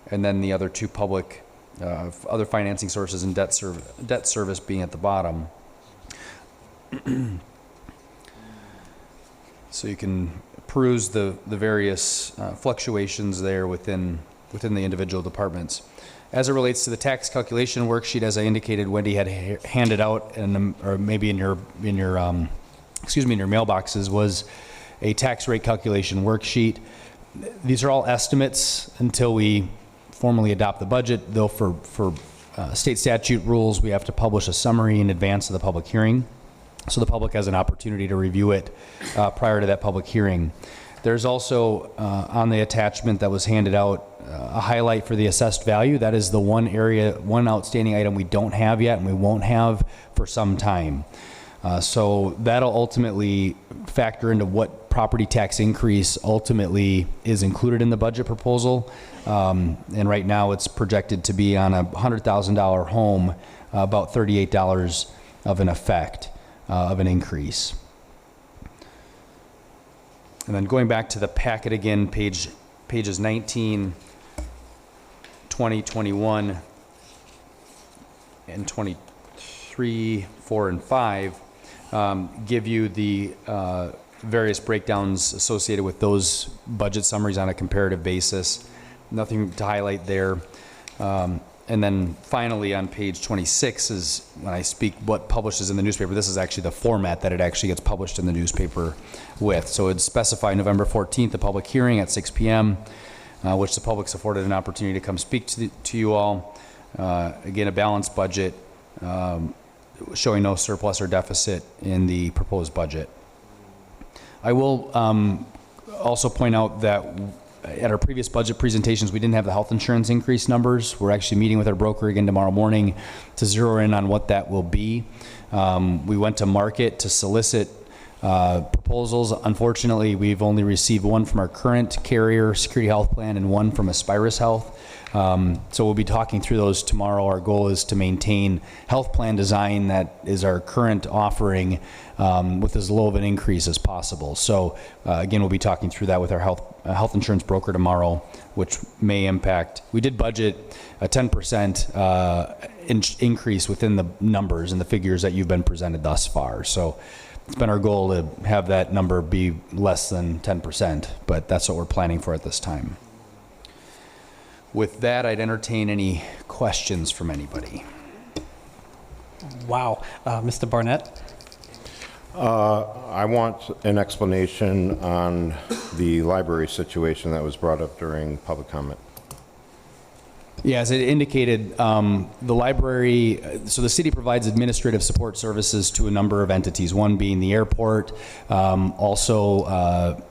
G: and then the other 2 public other financing sources and debt service being at the bottom. So you can peruse the various fluctuations there within the individual departments. As it relates to the tax calculation worksheet, as I indicated, Wendy had handed out, or maybe in your mailboxes, was a tax rate calculation worksheet. These are all estimates until we formally adopt the budget. Though for state statute rules, we have to publish a summary in advance of the public hearing, so the public has an opportunity to review it prior to that public hearing. There's also on the attachment that was handed out a highlight for the assessed value. That is the one outstanding item we don't have yet, and we won't have for some time. So that'll ultimately factor into what property tax increase ultimately is included in the budget proposal. And right now it's projected to be on a $100,000 home, about $38 of an effect of an increase. And then going back to the packet again, pages 19, 20, 21, and 23, 4, and 5 give you the various breakdowns associated with those budget summaries on a comparative basis. Nothing to highlight there. And then finally on page 26 is when I speak what publishes in the newspaper. This is actually the format that it actually gets published in the newspaper with. So it'd specify November 14th, a public hearing at 6 p.m., which the public's afforded an opportunity to come speak to you all. Again, a balanced budget showing no surplus or deficit in the proposed budget. I will also point out that at our previous budget presentations, we didn't have the health insurance increase numbers. We're actually meeting with our broker again tomorrow morning to zero in on what that will be. We went to market to solicit proposals. Unfortunately, we've only received one from our current carrier, Security Health Plan, and one from Aspirus Health. So we'll be talking through those tomorrow. Our goal is to maintain health plan design that is our current offering with as low of an increase as possible. So again, we'll be talking through that with our health insurance broker tomorrow, which may impact. We did budget a 10% increase within the numbers and the figures that you've been presented thus far. So it's been our goal to have that number be less than 10%, but that's what we're planning for at this time. With that, I'd entertain any questions from anybody.
A: Wow. Mr. Barnett?
L: I want an explanation on the library situation that was brought up during public comment.
G: Yeah, as it indicated, the library, so the city provides administrative support services to a number of entities, one being the airport, also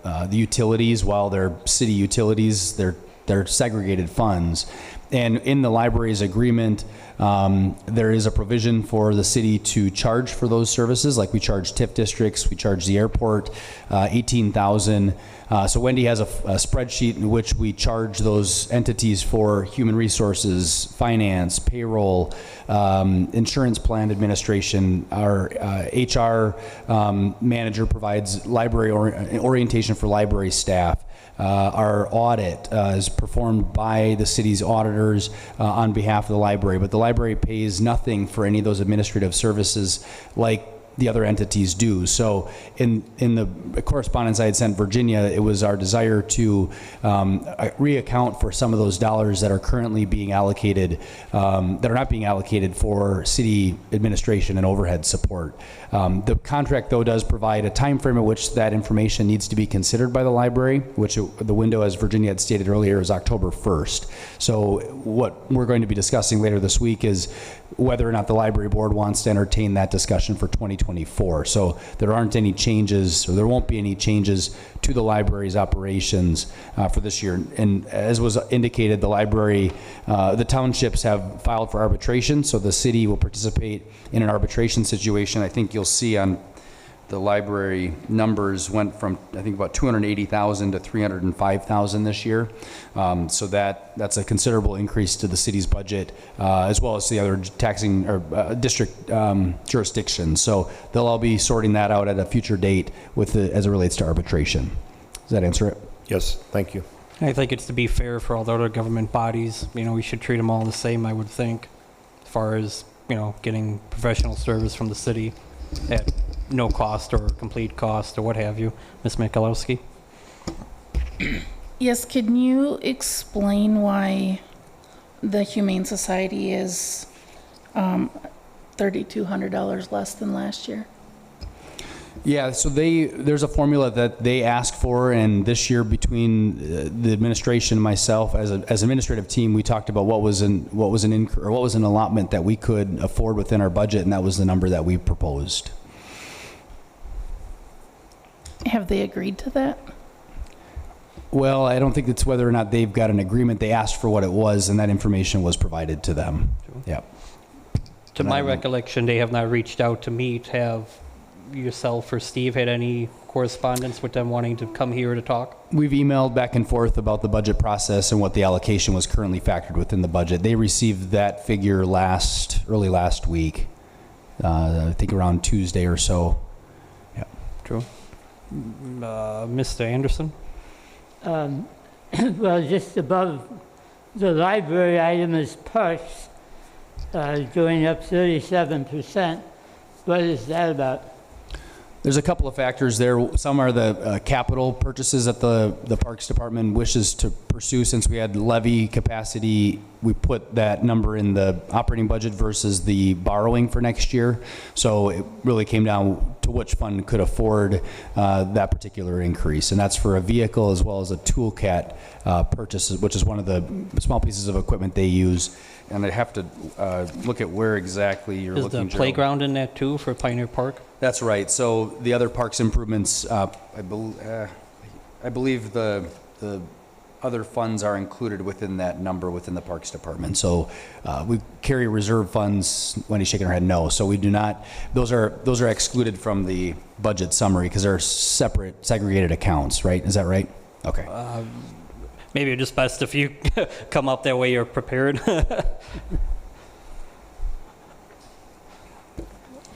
G: the utilities. While they're city utilities, they're segregated funds. And in the library's agreement, there is a provision for the city to charge for those services, like we charge TIF districts, we charge the airport $18,000. So Wendy has a spreadsheet in which we charge those entities for human resources, finance, payroll, insurance plan administration. Our HR manager provides library orientation for library staff. Our audit is performed by the city's auditors on behalf of the library, but the library pays nothing for any of those administrative services like the other entities do. So in the correspondence I had sent Virginia, it was our desire to reaccount for some of those dollars that are currently being allocated, that are not being allocated for city administration and overhead support. The contract, though, does provide a time frame at which that information needs to be considered by the library, which the window, as Virginia had stated earlier, is October 1st. So what we're going to be discussing later this week is whether or not the library board wants to entertain that discussion for 2024. So there aren't any changes, or there won't be any changes to the library's operations for this year. And as was indicated, the library, the townships have filed for arbitration, so the city will participate in an arbitration situation. I think you'll see on the library numbers went from, I think, about 280,000 to 305,000 this year. So that's a considerable increase to the city's budget, as well as the other taxing or district jurisdictions. So they'll all be sorting that out at a future date as it relates to arbitration. Does that answer it?
L: Yes, thank you.
A: I think it's to be fair for all the other government bodies. You know, we should treat them all the same, I would think, as far as, you know, getting professional service from the city at no cost or complete cost or what have you. Ms. Michalowski?
M: Yes, can you explain why the Humane Society is $3,200 less than last year?
G: Yeah, so there's a formula that they ask for, and this year between the administration and myself as an administrative team, we talked about what was an allotment that we could afford within our budget, and that was the number that we proposed.
M: Have they agreed to that?
G: Well, I don't think it's whether or not they've got an agreement. They asked for what it was, and that information was provided to them. Yeah.
A: To my recollection, they have not reached out to me. Have yourself or Steve had any correspondence with them wanting to come here to talk?
G: We've emailed back and forth about the budget process and what the allocation was currently factored within the budget. They received that figure early last week, I think around Tuesday or so. Yeah.
A: True. Mr. Anderson?
C: Well, just above the library item is parks, going up 37%. What is that about?
G: There's a couple of factors there. Some are the capital purchases that the Parks Department wishes to pursue. Since we had levy capacity, we put that number in the operating budget versus the borrowing for next year. So it really came down to which fund could afford that particular increase. And that's for a vehicle as well as a toolcat purchase, which is one of the small pieces of equipment they use. And I have to look at where exactly you're looking,
A: Is the playground in that too for Pioneer Park?
G: That's right. So the other parks improvements, I believe the other funds are included within that number within the Parks Department. So we carry reserve funds. Wendy's shaking her head no. So we do not. Those are excluded from the budget summary because they're separate, segregated accounts. Right? Is that right? Okay.
A: Maybe it's just best if you come up that way you're prepared.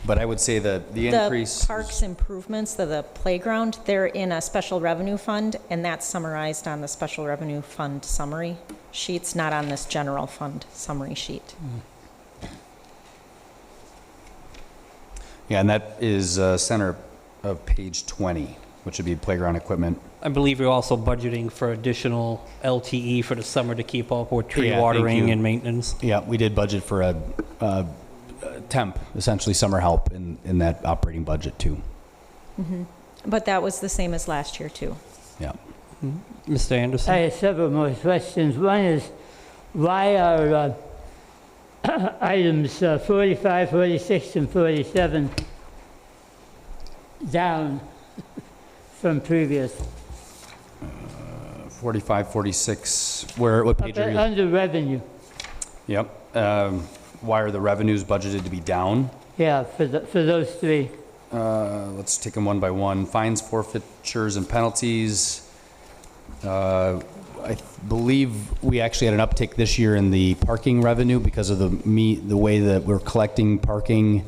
G: But I would say that the increase...
N: The parks improvements, the playground, they're in a special revenue fund, and that's summarized on the special revenue fund summary sheets, not on this general fund summary sheet.
G: Yeah, and that is center of page 20, which would be playground equipment.
A: I believe you're also budgeting for additional LTE for the summer to keep up with tree
G: Yeah,
A: watering and maintenance.
G: Yeah, we did budget for a temp, essentially summer help in that operating budget too.
N: Mm-hmm. But that was the same as last year too.
G: Yeah.
A: Mm-hmm. Mr. Anderson?
C: I have several more questions. One is, why are items 45, 46, and 47 down from previous?
G: 45, 46, what page are you?
C: Under revenue.
G: Yep. Why are the revenues budgeted to be down?
C: Yeah, for those three.
G: Let's take them one by one. Fines, forfeitures, and penalties. I believe we actually had an uptick this year in the parking revenue because of the way that we're collecting parking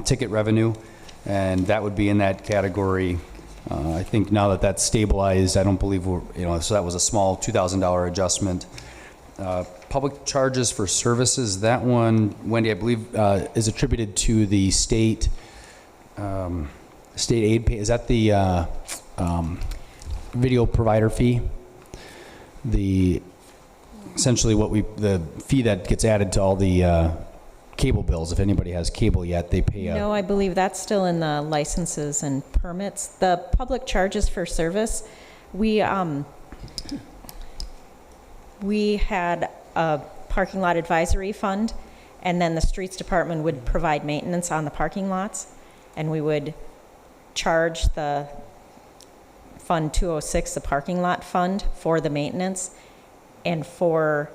G: ticket revenue, and that would be in that category. I think now that that's stabilized, I don't believe so that was a small $2,000 adjustment. Public charges for services, that one, Wendy, I believe is attributed to the state aid pay. Is that the video provider fee? Essentially the fee that gets added to all the cable bills. If anybody has cable yet, they pay.
N: No, I believe that's still in the licenses and permits. The public charges for service, we had a parking lot advisory fund, and then the streets department would provide maintenance on the parking lots, and we would charge the Fund 206, the parking lot fund, for the maintenance. And for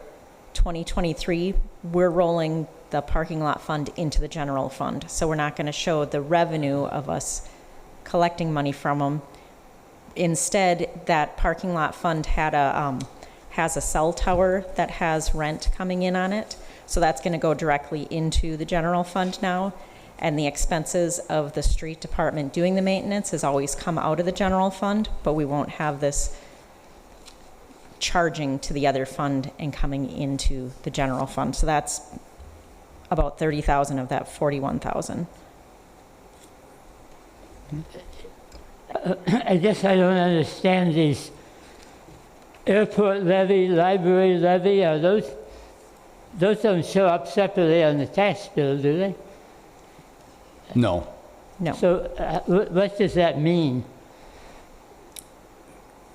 N: 2023, we're rolling the parking lot fund into the general fund. So we're not going to show the revenue of us collecting money from them. Instead, that parking lot fund has a cell tower that has rent coming in on it. So that's going to go directly into the general fund now. And the expenses of the street department doing the maintenance has always come out of the general fund, but we won't have this charging to the other fund and coming into the general fund. So that's about 30,000 of that 41,000.
C: I guess I don't understand these airport levy, library levy. Those don't show up separately on the tax bill, do they?
G: No.
N: No.
C: So what does that mean?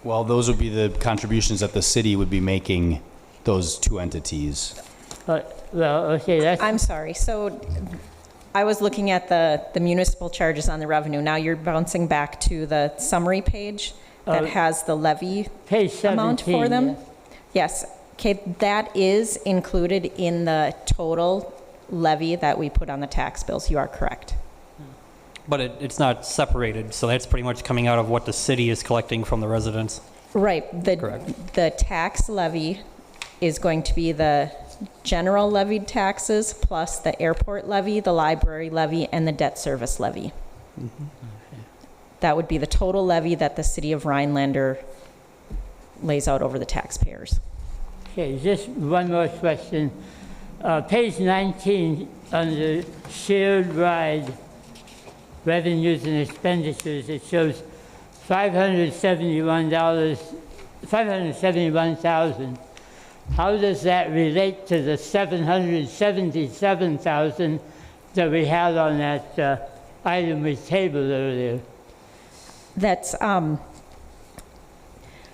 G: Well, those would be the contributions that the city would be making, those two entities.
C: Well, okay, that's...
N: I'm sorry. So I was looking at the municipal charges on the revenue. Now you're bouncing back to the summary page that has the levy
C: page 17,
N: amount for them.
C: yeah.
N: Yes. Okay, that is included in the total levy that we put on the tax bills. You are correct.
A: But it's not separated, so that's pretty much coming out of what the city is collecting from the residents.
N: Right.
A: Correct.
N: The tax levy is going to be the general levied taxes plus the airport levy, the library levy, and the debt service levy. That would be the total levy that the city of Rhinelander lays out over the taxpayers.
C: Okay, just one more question. Page 19 under shared ride revenues and expenditures, it shows $571,000. How does that relate to the $777,000 that we had on that item we tabled earlier?
N: That's,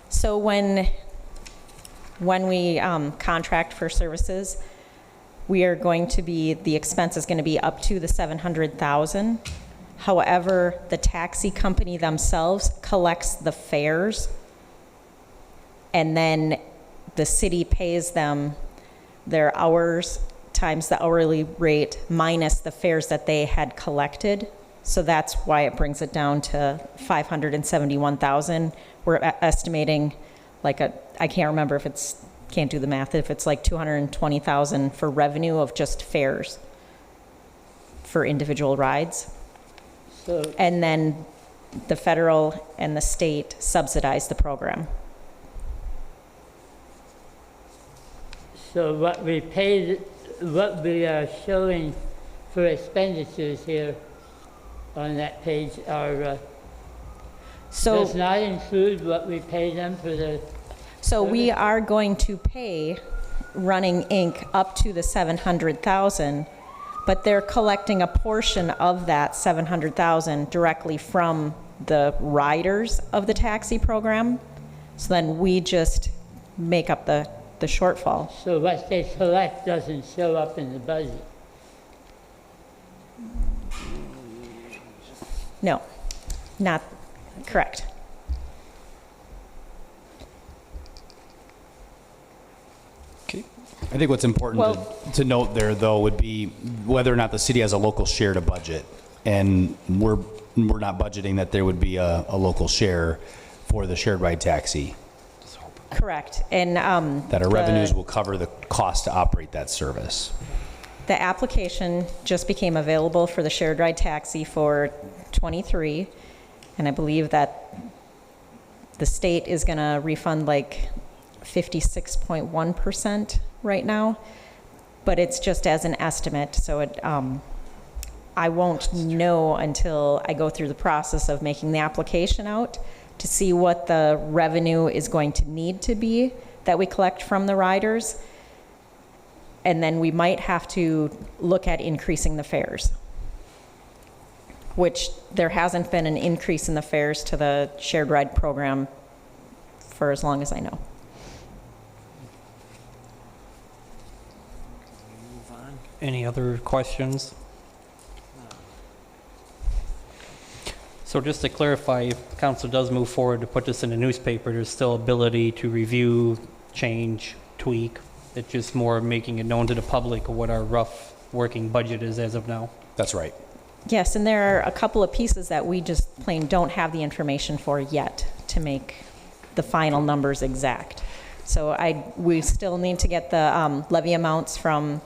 N: so when we contract for services, we are going to be, the expense is going to be up to the $700,000. However, the taxi company themselves collects the fares, and then the city pays them their hours times the hourly rate minus the fares that they had collected. So that's why it brings it down to $571,000. We're estimating like I can't remember if it's, can't do the math, if it's like $220,000 for revenue of just fares for individual rides.
C: So,
N: And then the federal and the state subsidize the program.
C: so what we paid, what we are showing for expenditures here on that page are, does not include what we pay them for the...
N: So we are going to pay Running Inc. up to the $700,000, but they're collecting a portion of that $700,000 directly from the riders of the taxi program. So then we just make up the shortfall.
C: So what they collect doesn't show up in the budget?
N: No, not correct.
G: I think what's important to note there, though, would be whether or not the city has a local share to budget. And we're not budgeting that there would be a local share for the shared ride taxi.
N: Correct. And
G: That our revenues will cover the cost to operate that service.
N: the application just became available for the shared ride taxi for 23, and I believe that the state is going to refund like 56.1% right now, but it's just as an estimate, so it, I won't know until I go through the process of making the application out to see what the revenue is going to need to be that we collect from the riders, and then we might have to look at increasing the fares, which there hasn't been an increase in the fares to the shared ride program for as long as I know.
A: Any other questions? So just to clarify, if council does move forward to put this in the newspaper, there's still ability to review, change, tweak. It's just more making it known to the public what our rough working budget is as of now.
G: That's right.
N: Yes, and there are a couple of pieces that we just plain don't have the information for yet to make the final numbers exact. So we still need to get the levy amounts from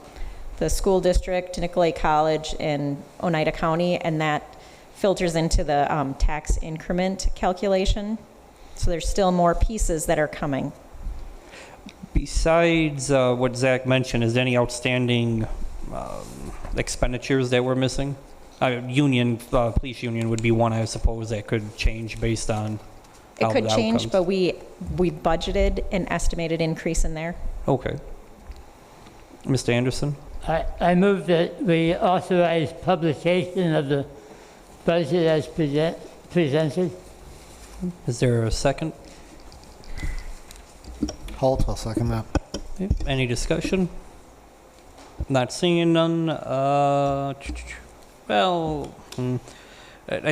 N: the school district, Nicolay College, and Oneida County, and that filters into the tax increment calculation. So there's still more pieces that are coming.
A: Besides what Zach mentioned, is there any outstanding expenditures that we're missing? Police union would be one, I suppose, that could change based on
N: It
A: how
N: could
A: the
N: change,
A: outcomes.
N: but we budgeted an estimated increase in there.
A: Okay. Mr. Anderson?
C: I move that we authorize publication of the budget as presented.
A: Is there a second?
H: Halt, I'll second that.
A: Okay. Any discussion? Not seeing none. I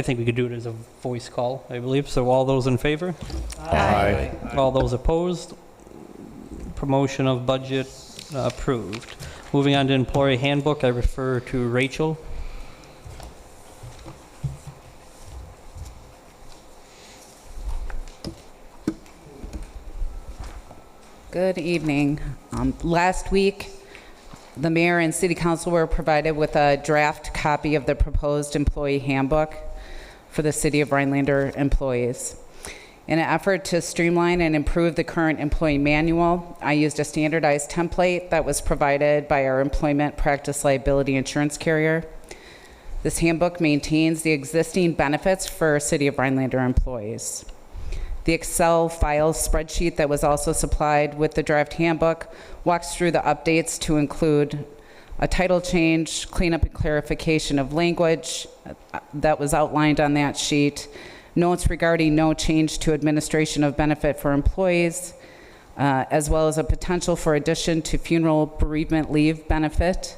A: think we could do it as a voice call, I believe. So all those in favor?
L: Aye.
A: All those opposed? Promotion of budget approved. Moving on to employee handbook, I refer to Rachel.
O: Good evening. Last week, the mayor and city council were provided with a draft copy of the proposed employee handbook for the city of Rhinelander employees. In an effort to streamline and improve the current employee manual, I used a standardized template that was provided by our employment practice liability insurance carrier. This handbook maintains the existing benefits for city of Rhinelander employees. The Excel file spreadsheet that was also supplied with the draft handbook walks through the updates to include a title change, cleanup and clarification of language that was outlined on that sheet, notes regarding no change to administration of benefit for employees, as well as a potential for addition to funeral bereavement leave benefit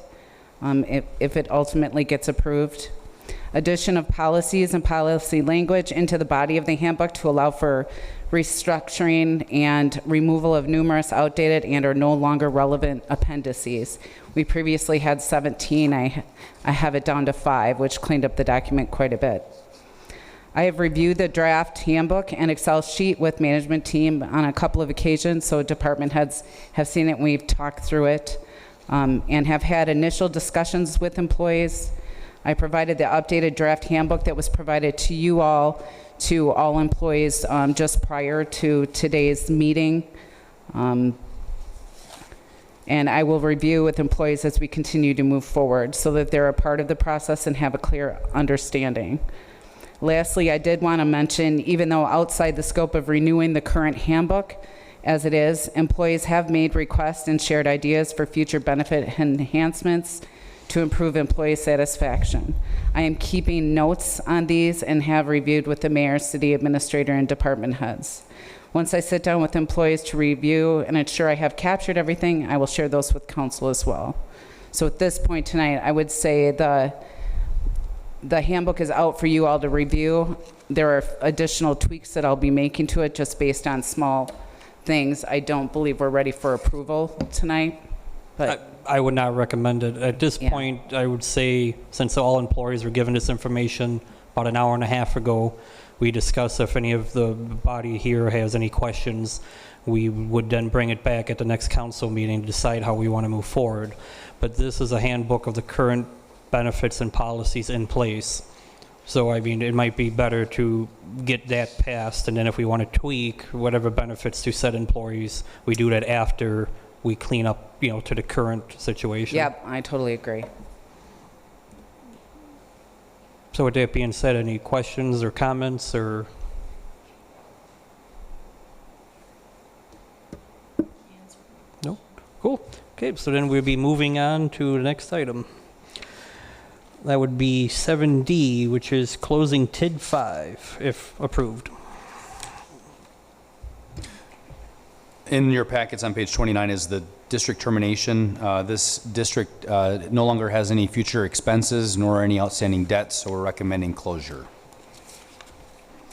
O: if it ultimately gets approved. Addition of policies and policy language into the body of the handbook to allow for restructuring and removal of numerous outdated and or no longer relevant appendices. We previously had 17. I have it down to 5, which cleaned up the document quite a bit. I have reviewed the draft handbook and Excel sheet with management team on a couple of occasions, so department heads have seen it and we've talked through it and have had initial discussions with employees. I provided the updated draft handbook that was provided to all employees just prior to today's meeting. And I will review with employees as we continue to move forward so that they're a part of the process and have a clear understanding. Lastly, I did want to mention, even though outside the scope of renewing the current handbook as it is, employees have made requests and shared ideas for future benefit enhancements to improve employee satisfaction. I am keeping notes on these and have reviewed with the mayor, city administrator, and department heads. Once I sit down with employees to review and ensure I have captured everything, I will share those with council as well. So at this point tonight, I would say the handbook is out for you all to review. There are additional tweaks that I'll be making to it just based on small things. I don't believe we're ready for approval tonight, but
A: I would not recommend it. At this point, I would say, since all employees were given this information about an hour and a half ago, we discuss if any of the body here has any questions. We would then bring it back at the next council meeting to decide how we want to move forward. But this is a handbook of the current benefits and policies in place. So, I mean, it might be better to get that passed, and then if we want to tweak whatever benefits to said employees, we do that after we clean up, to the current situation.
O: Yep, I totally agree.
A: So with that being said, any questions or comments or? No? Cool. Okay, so then we'll be moving on to the next item. That would be 7D, which is closing TID 5, if approved.
G: In your packets on page 29 is the district termination. This district no longer has any future expenses nor any outstanding debts, so we're recommending closure.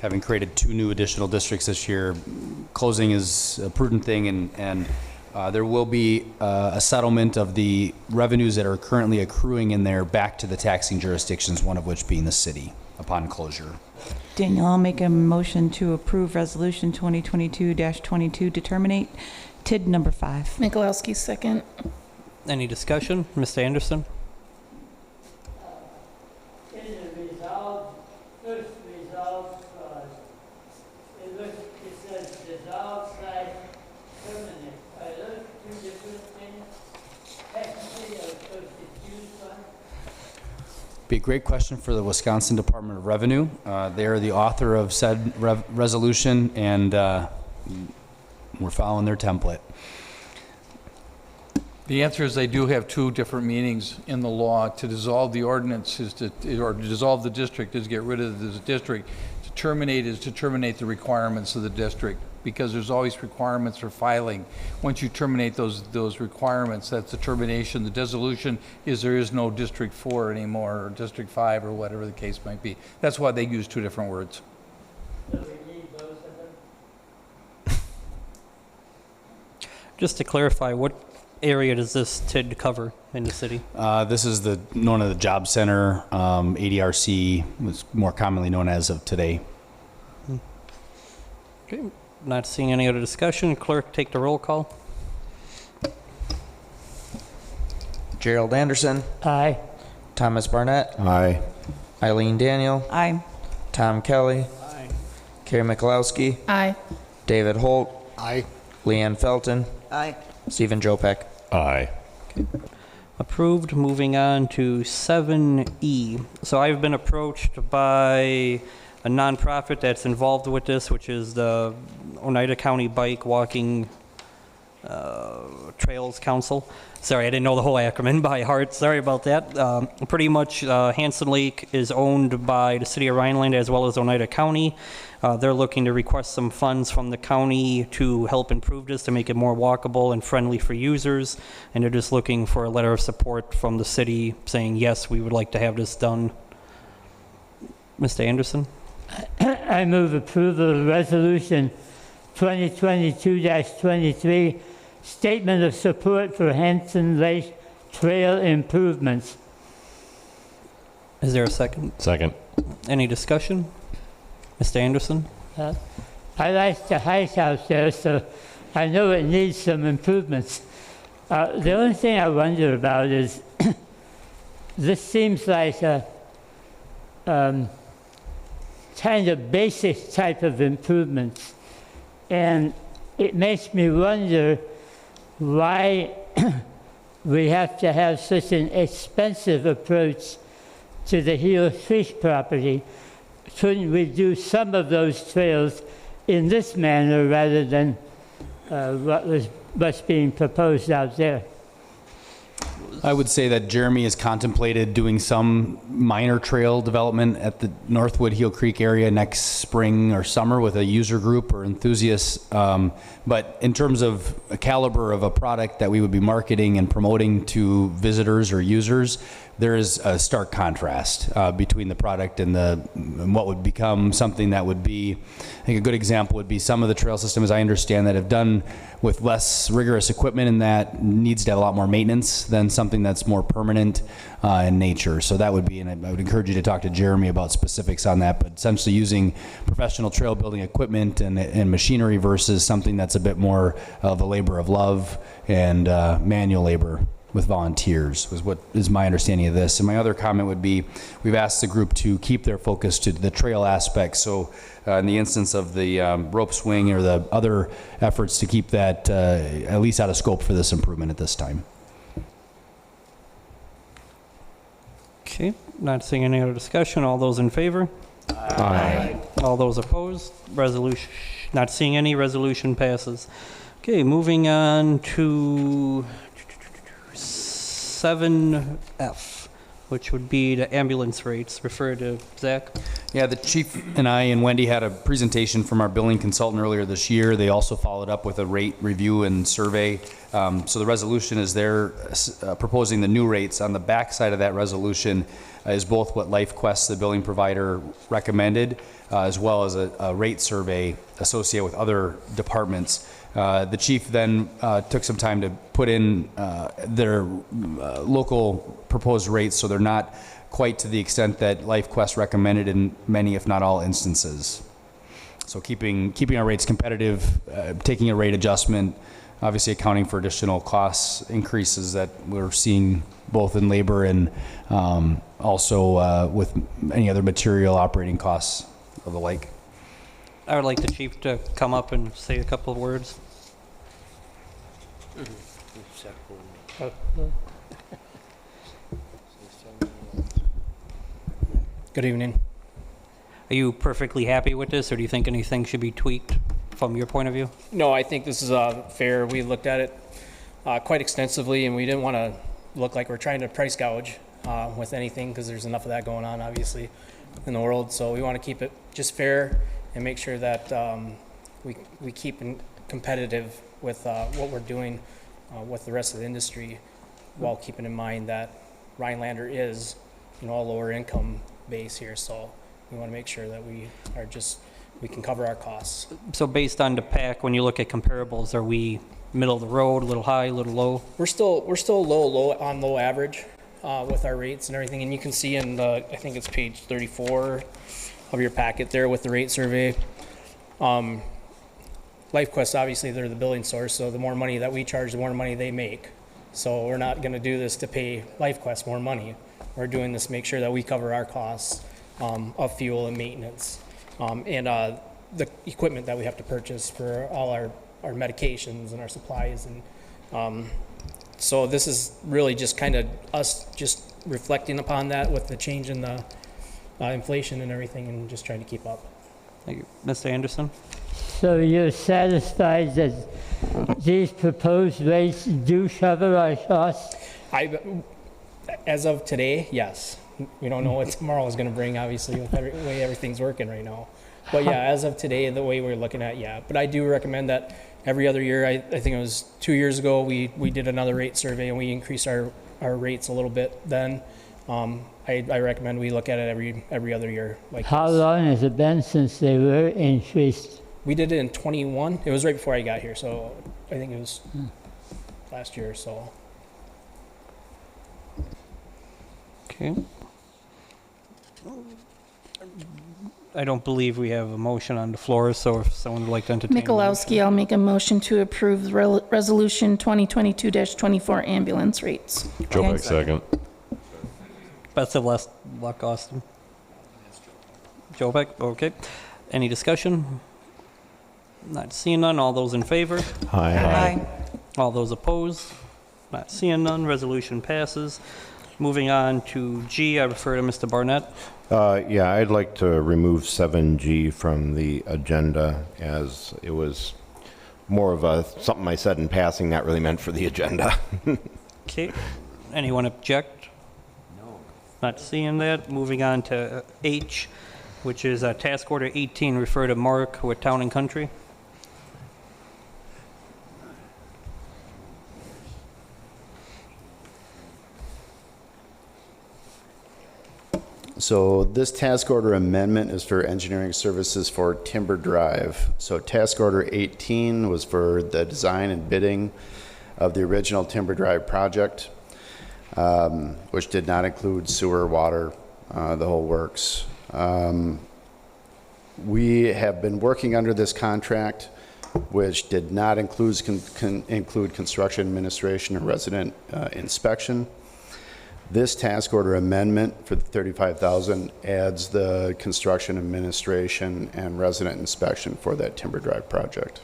G: Having created 2 new additional districts this year, closing is a prudent thing, and there will be a settlement of the revenues that are currently accruing in there back to the taxing jurisdictions, one of which being the city, upon closure.
I: Daniel, I'll make a motion to approve Resolution 2022-22 to terminate TID number 5.
M: Mikulowski, second.
A: Any discussion? Mr. Anderson?
C: In the first resolve clause, it says dissolve/terminate.
G: Be a great question for the Wisconsin Department of Revenue. They are the author of said resolution, and we're following their template.
D: The answer is they do have two different meanings in the law. To dissolve the ordinance is to, or to dissolve the district is get rid of the district. To terminate is to terminate the requirements of the district, because there's always requirements for filing. Once you terminate those requirements, that's the termination. The dissolution is there is no District 4 anymore, or District 5, or whatever the case might be. That's why they use two different words.
A: Just to clarify, what area does this TID cover in the city?
G: This is known as the Job Center, ADRC, was more commonly known as of today.
A: Okay, not seeing any other discussion. Clerk, take the roll call.
B: Gerald Anderson,
C: Aye.
B: Thomas Barnett,
L: Aye.
B: Eileen Daniel,
I: Aye.
B: Tom Kelly, Carrie Mikulowski,
M: Aye.
B: David Holt,
H: Aye.
B: Leanne Felton,
I: Aye.
B: Stephen Jopek.
J: Aye.
A: Approved. Moving on to 7E. So I've been approached by a nonprofit that's involved with this, which is the Oneida County Bike Walking Trails Council. Sorry, I didn't know the whole acronym by heart. Sorry about that. Pretty much Hanson Lake is owned by the city of Rhinelander as well as Oneida County. They're looking to request some funds from the county to help improve this, to make it more walkable and friendly for users. And they're just looking for a letter of support from the city saying, yes, we would like to have this done. Mr. Anderson?
C: I move approval of resolution 2022-23, statement of support for Hanson Lake Trail improvements.
A: Is there a second?
J: Second.
A: Any discussion? Mr. Anderson?
C: I like the hike out there, so I know it needs some improvements. The only thing I wonder about is this seems like a kind of basic type of improvements, and it makes me wonder why we have to have such an expensive approach to the Heel Creek property. Couldn't we do some of those trails in this manner rather than what's being proposed out there?
G: I would say that Jeremy has contemplated doing some minor trail development at the Northwood Heel Creek area next spring or summer with a user group or enthusiasts. But in terms of a caliber of a product that we would be marketing and promoting to visitors or users, there is a stark contrast between the product and what would become something that would be, I think a good example would be some of the trail systems I understand that have done with less rigorous equipment, and that needs to have a lot more maintenance than something that's more permanent in nature. So that would be, and I would encourage you to talk to Jeremy about specifics on that, but essentially using professional trail building equipment and machinery versus something that's a bit more of a labor of love and manual labor with volunteers, was what is my understanding of this. And my other comment would be, we've asked the group to keep their focus to the trail aspect. So in the instance of the rope swing or the other efforts, to keep that at least out of scope for this improvement at this time.
A: Okay, not seeing any other discussion. All those in favor?
J: Aye.
A: All those opposed? Resolution, not seeing any, resolution passes. Okay, moving on to 7F, which would be the ambulance rates. Refer to Zach.
G: Yeah, the chief and I and Wendy had a presentation from our billing consultant earlier this year. They also followed up with a rate review and survey. So the resolution is there proposing the new rates. On the back side of that resolution is both what LifeQuest, the billing provider, recommended, as well as a rate survey associated with other departments. The chief then took some time to put in their local proposed rates, so they're not quite to the extent that LifeQuest recommended in many, if not all, instances. So keeping our rates competitive, taking a rate adjustment, obviously accounting for additional costs increases that we're seeing both in labor and also with any other material operating costs of the like.
A: I would like the chief to come up and say a couple of words.
P: Good evening.
A: Are you perfectly happy with this, or do you think anything should be tweaked from your point of view?
P: No, I think this is fair. We looked at it quite extensively, and we didn't want to look like we're trying to price gouge with anything, because there's enough of that going on, obviously, in the world. So we want to keep it just fair and make sure that we keep it competitive with what we're doing with the rest of the industry, while keeping in mind that Rhinelander is, a lower income base here. So we want to make sure that we can cover our costs.
A: So based on the pack, when you look at comparables, are we middle of the road, a little high, a little low?
P: We're still low average with our rates and everything, and you can see in the, I think it's page 34 of your packet there with the rate survey. LifeQuest, obviously, they're the billing source, so the more money that we charge, the more money they make. So we're not going to do this to pay LifeQuest more money. We're doing this to make sure that we cover our costs of fuel and maintenance, and the equipment that we have to purchase for all our medications and our supplies. And so this is really just kind of us just reflecting upon that with the change in the inflation and everything, and just trying to keep up.
A: Thank you. Mr. Anderson?
C: So you're satisfied that these proposed rates do cover our costs?
P: As of today, yes. We don't know what tomorrow is going to bring, obviously, with the way everything's working right now. But yeah, as of today, the way we're looking at, yeah. But I do recommend that every other year, I think it was 2 years ago, we did another rate survey, and we increased our rates a little bit then. I recommend we look at it every other year.
C: How long has it been since they were increased?
P: We did it in 21. It was right before I got here, so I think it was last year or so.
A: Okay. I don't believe we have a motion on the floor, so if someone would like to entertain.
M: Mikulowski, I'll make a motion to approve Resolution 2022-24 ambulance rates.
J: Joe Beck, second.
A: Best of luck, Austin. Joe Beck, okay. Any discussion? Not seeing none. All those in favor?
L: Aye.
A: All those opposed? Not seeing none. Resolution passes. Moving on to G, I refer to Mr. Barnett.
L: Yeah, I'd like to remove 7G from the agenda, as it was more of something I said in passing, not really meant for the agenda.
A: Okay. Anyone object? No. Not seeing that. Moving on to H, which is Task Order 18, refer to Mark with Town and Country.
G: So this task order amendment is for engineering services for Timber Drive. So task order 18 was for the design and bidding of the original Timber Drive project, which did not include sewer, water, the whole works. We have been working under this contract, which did not include construction administration or resident inspection. This task order amendment for the $35,000 adds the construction administration and resident inspection for that Timber Drive project.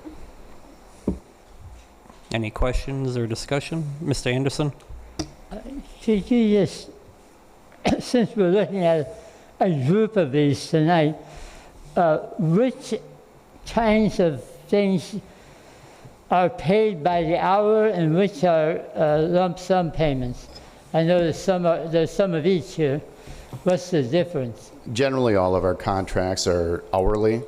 A: Any questions or discussion? Mr. Anderson?
C: Could you just, since we're looking at a group of these tonight, which kinds of things are paid by the hour and which are lump sum payments? I know there's some of each here. What's the difference?
G: Generally, all of our contracts are hourly.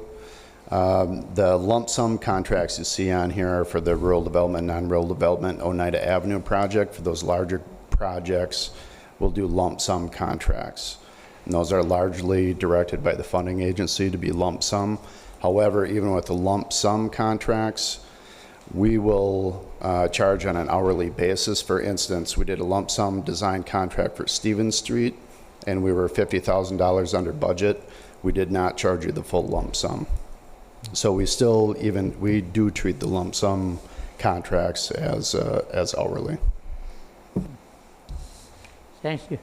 G: The lump sum contracts you see on here are for the rural development, non-rural development, Oneida Avenue project. For those larger projects, we'll do lump sum contracts. And those are largely directed by the funding agency to be lump sum. However, even with the lump sum contracts, we will charge on an hourly basis. For instance, we did a lump sum design contract for Stevens Street, and we were $50,000 under budget. We did not charge you the full lump sum. So we do treat the lump sum contracts as hourly.
C: Thank you.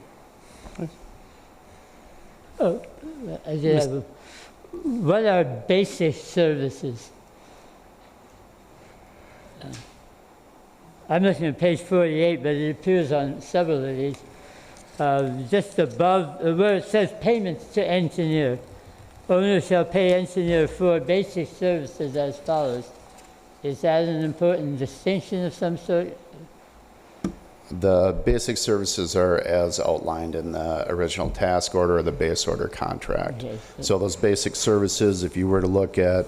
C: Oh, I did have what are basic services? I'm looking at page 48, but it appears on several of these. just above where it says payments to engineer. Owner shall pay engineer for basic services as follows. Is that an important distinction of some sort?
Q: The basic services are as outlined in the original task order or the base order contract.
C: Okay.
Q: So those basic services, if you were to look at,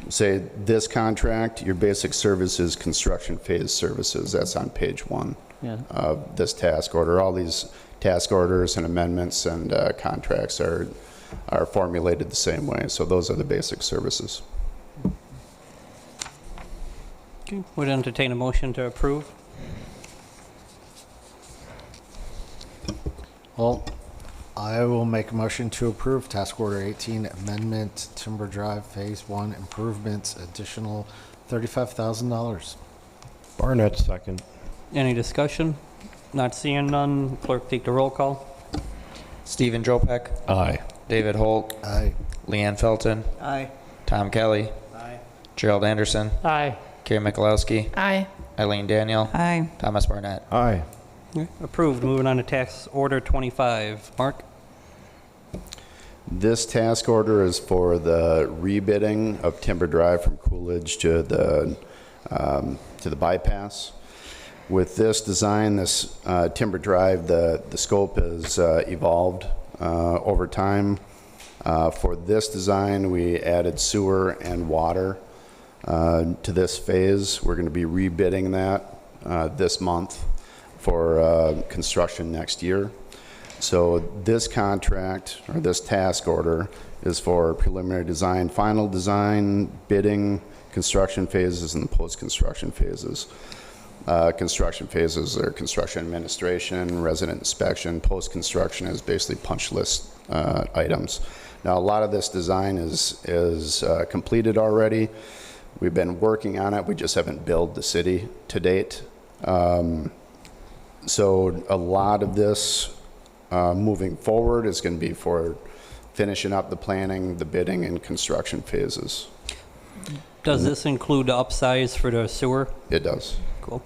Q: say, this contract, your basic services, construction phase services, that's on page 1 of this task order. All these task orders and amendments and contracts are formulated the same way. So those are the basic services.
A: Okay. Would entertain a motion to approve.
H: Well, I will make a motion to approve Task Order 18, Amendment Timber Drive Phase 1 Improvements, additional $35,000.
L: Barnett, second.
A: Any discussion? Not seeing none. Clerk, take the roll call.
B: Stephen Jopek.
L: Aye.
B: David Holt.
H: Aye.
B: Leanne Felton.
K: Aye.
B: Tom Kelly.
K: Aye.
B: Gerald Anderson.
C: Aye.
B: Carrie Mikulowski.
M: Aye.
B: Eileen Daniel.
I: Aye.
B: Thomas Barnett.
L: Aye.
A: Approved. Moving on to tax order 25. Mark?
Q: This task order is for the rebidding of Timber Drive from Coolidge to the bypass. With this design, this Timber Drive, the scope has evolved over time. For this design, we added sewer and water to this phase. We're going to be rebidding that this month for construction next year. So this contract, or this task order, is for preliminary design, final design, bidding, construction phases, and post-construction phases. Construction phases are construction administration, resident inspection. Post-construction is basically punch list items. Now, a lot of this design is completed already. We've been working on it. We just haven't billed the city to date. So a lot of this moving forward is going to be for finishing up the planning, the bidding, and construction phases.
A: Does this include the upsize for the sewer?
Q: It does.
A: Cool.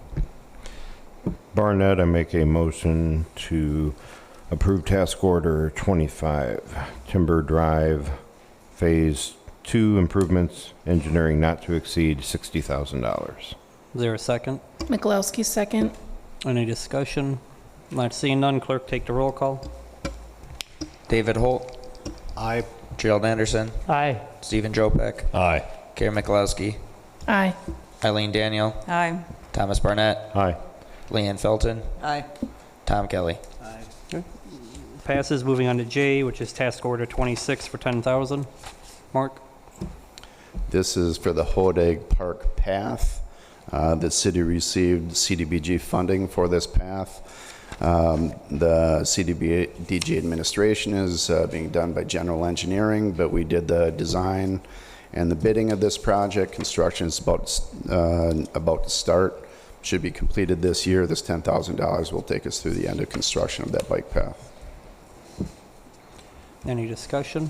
L: Barnett, I make a motion to approve Task Order 25, Timber Drive, Phase 2 improvements, engineering not to exceed $60,000.
A: Is there a second?
M: Mikulowski, second.
A: Any discussion? Not seeing none. Clerk, take the roll call.
B: David Holt.
H: Aye.
B: Gerald Anderson.
C: Aye.
B: Stephen Jopek.
L: Aye.
B: Carrie Mikulowski.
M: Aye.
B: Eileen Daniel.
I: Aye.
B: Thomas Barnett.
L: Aye.
B: Leanne Felton.
K: Aye.
B: Tom Kelly.
K: Aye.
A: Passes. Moving on to J, which is task order 26 for 10,000. Mark?
Q: This is for the Hodag Park path. The city received CDBG funding for this path. The CDBG administration is being done by general engineering, but we did the design and the bidding of this project. Construction is about to start. Should be completed this year. This $10,000 will take us through the end of construction of that bike path.
A: Any discussion?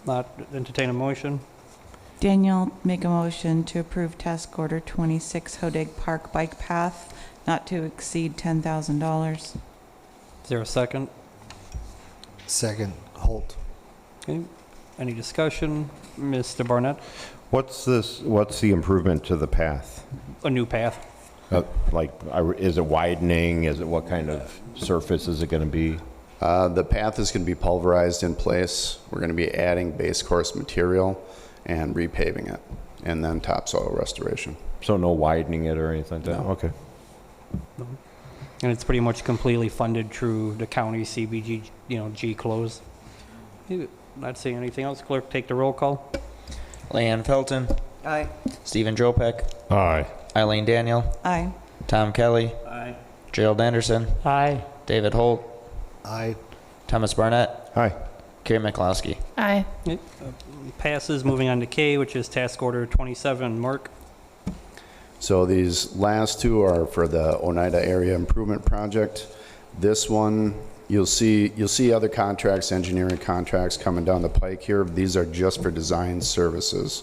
A: Not entertain a motion?
I: Daniel, make a motion to approve task order 26 Hodag Park Bike Path, not to exceed $10,000.
A: Is there a second?
H: Second, Holt.
A: Okay. Any discussion? Mr. Barnett?
L: What's the improvement to the path?
A: A new path.
L: Is it widening? Is it what kind of surface is it going to be?
Q: The path is going to be pulverized in place. We're going to be adding base course material and repaving it, and then topsoil restoration.
L: So no widening it or anything like that?
Q: No.
L: Okay.
A: And it's pretty much completely funded through the county CBG, G close. Not seeing anything else. Clerk, take the roll call.
B: Leanne Felton.
K: Aye.
B: Stephen Jopek.
L: Aye.
B: Eileen Daniel.
I: Aye.
B: Tom Kelly.
K: Aye.
B: Gerald Anderson.
C: Aye.
B: David Holt.
H: Aye.
B: Thomas Barnett.
L: Aye.
B: Carrie Mikulowski.
M: Aye.
A: Passes. Moving on to K, which is task order 27. Mark?
Q: So these last two are for the Oneida Area Improvement Project. This one, you'll see other contracts, engineering contracts coming down the pike here. These are just for design services.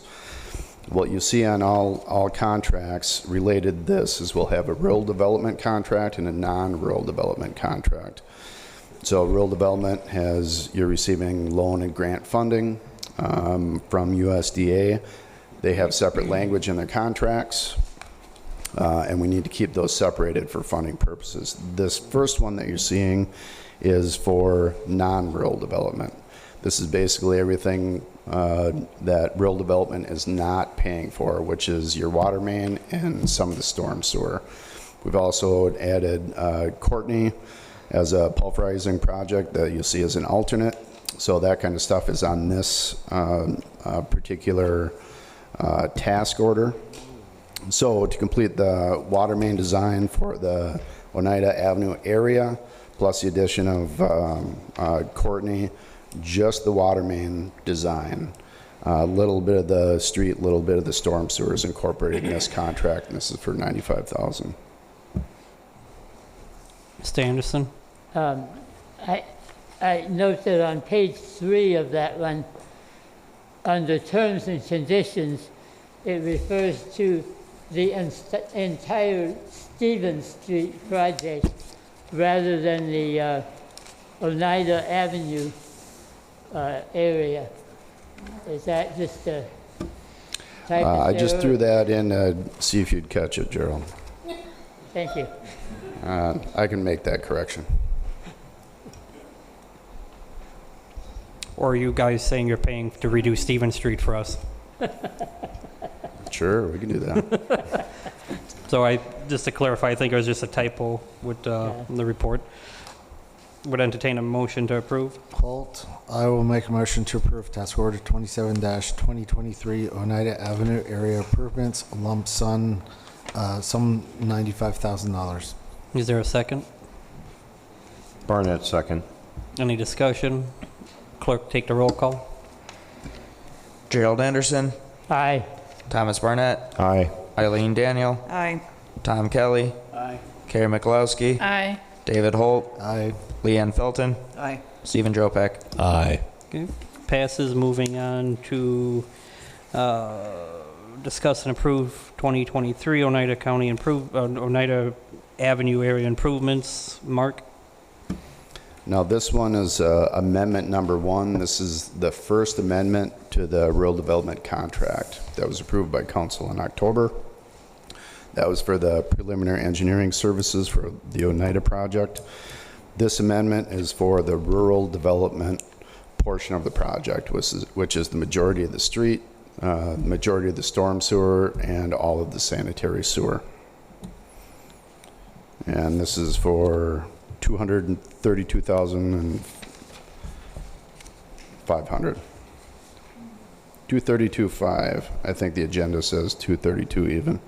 Q: What you see on all contracts related to this is we'll have a rural development contract and a non-rural development contract. So rural development you're receiving loan and grant funding from USDA. They have separate language in their contracts, and we need to keep those separated for funding purposes. This first one that you're seeing is for non-rural development. This is basically everything that rural development is not paying for, which is your water main and some of the storm sewer. We've also added Courtney as a pulverizing project that you'll see as an alternate. So that kind of stuff is on this particular task order. So to complete the water main design for the Oneida Avenue area, plus the addition of Courtney, just the water main design, a little bit of the street, little bit of the storm sewers incorporated in this contract, and this is for $95,000.
A: Mr. Anderson?
C: I noted on page 3 of that one, under terms and conditions, it refers to the entire Stevens Street project rather than the Oneida Avenue area. Is that just a type of
Q: I just
C: error?
Q: threw that in to see if you'd catch it, Gerald.
C: Thank you.
Q: I can make that correction.
A: Or are you guys saying you're paying to redo Stevens Street for us?
Q: Sure, we can do that.
A: So just to clarify, I think it was just a typo with the report. Would entertain a motion to approve.
H: Holt, I will make a motion to approve task order 27-2023 Oneida Avenue area improvements, lump sum $95,000.
A: Is there a second?
L: Barnett, second.
A: Any discussion? Clerk, take the roll call.
B: Gerald Anderson,
C: Aye.
B: Thomas Barnett,
L: Aye.
B: Eileen Daniel,
I: Aye.
B: Tom Kelly,
K: Aye.
B: Carrie Mikulowski,
M: Aye.
B: David Holt,
H: Aye.
B: Leanne Felton,
K: Aye.
B: Stephen Jopek.
J: Aye.
A: Okay. Passes. Moving on to discuss and approve 2023 Oneida County Oneida Avenue area improvements. Mark?
Q: Now, this one is amendment number 1. This is the first amendment to the rural development contract that was approved by council in October. That was for the preliminary engineering services for the Oneida project. This amendment is for the rural development portion of the project, which is the majority of the street, majority of the storm sewer, and all of the sanitary sewer. And this is for $232,500. 232.5. I think the agenda says 232 even.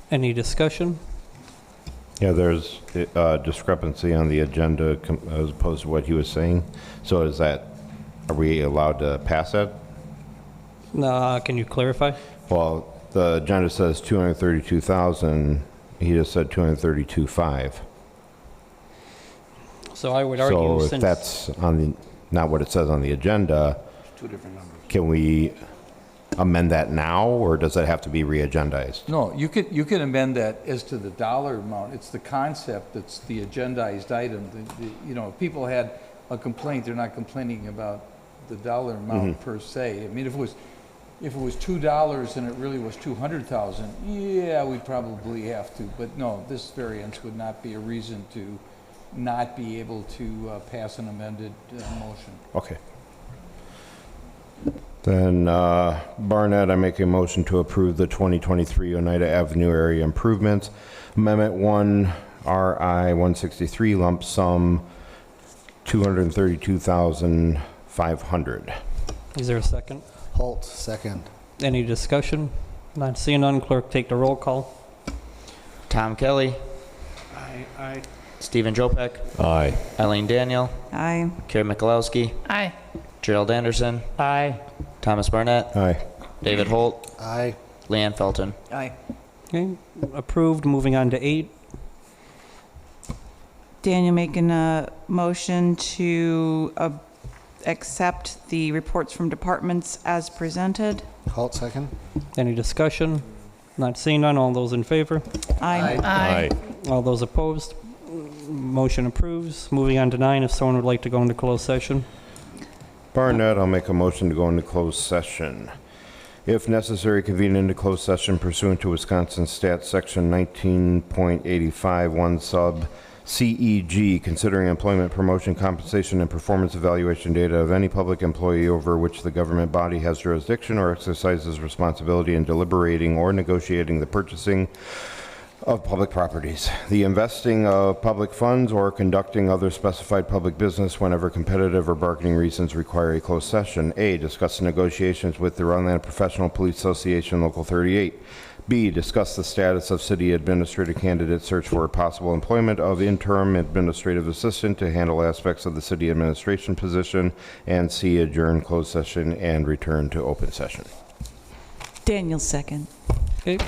A: Any discussion?
L: Yeah, there's a discrepancy on the agenda as opposed to what he was saying. So are we allowed to pass that?
A: Can you clarify?
L: Well, the agenda says 232,000. He just said 232.5.
A: So I would argue
L: So if
A: since
L: that's not what it says on the agenda,
K: Two different numbers.
L: can we amend that now, or does that have to be re-agendized?
D: No, you could amend that as to the dollar amount. It's the concept that's the agendized item. If people had a complaint, they're not complaining about the dollar amount per se. I mean, if it was $2 and it really was 200,000, yeah, we'd probably have to. But no, this variance would not be a reason to not be able to pass an amended motion.
L: Okay. Then Barnett, I make a motion to approve the 2023 Oneida Avenue area improvements. Amendment 1, RI 163, lump sum $232,500.
A: Is there a second?
H: Holt, second.
A: Any discussion? Not seeing none. Clerk, take the roll call.
B: Tom Kelly,
K: Aye.
B: Stephen Jopek,
J: Aye.
B: Eileen Daniel,
I: Aye.
B: Carrie Mikulowski,
M: Aye.
B: Gerald Anderson,
C: Aye.
B: Thomas Barnett,
L: Aye.
B: David Holt,
H: Aye.
B: Leanne Felton.
K: Aye.
A: Okay, approved. Moving on to 8.
I: Daniel making a motion to accept the reports from departments as presented.
H: Halt second.
A: Any discussion? Not seeing none. All those in favor?
I: Aye.
J: Aye.
A: All those opposed? Motion approves. Moving on to 9, if someone would like to go into closed session.
L: Barnett, I'll make a motion to go into closed session. If necessary, convene into closed session pursuant to Wisconsin Stat Section 19.85, 1 sub CEG, considering employment, promotion, compensation, and performance evaluation data of any public employee over which the government body has jurisdiction or exercises responsibility in deliberating or negotiating the purchasing of public properties, the investing of public funds, or conducting other specified public business whenever competitive or bargaining reasons require a closed session. A, discuss the negotiations with the Rhinelander Professional Police Association Local 38. B, discuss the status of city administrative candidate search for possible employment of interim administrative assistant to handle aspects of the city administration position. And C, adjourn closed session and return to open session.
I: Daniel second.
A: Okay.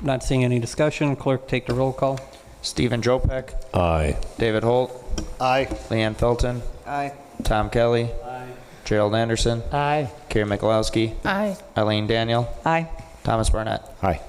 A: Not seeing any discussion. Clerk, take the roll call.
B: Stephen Jopek.
J: Aye.
B: David Holt.
H: Aye.
B: Leanne Felton.
K: Aye.
B: Tom Kelly. Aye. Gerald Anderson.
C: Aye.
B: Karen Mikulowski.
M: Aye.
B: Eileen Daniel.
I: Aye.
B: Thomas Barnett.
L: Aye.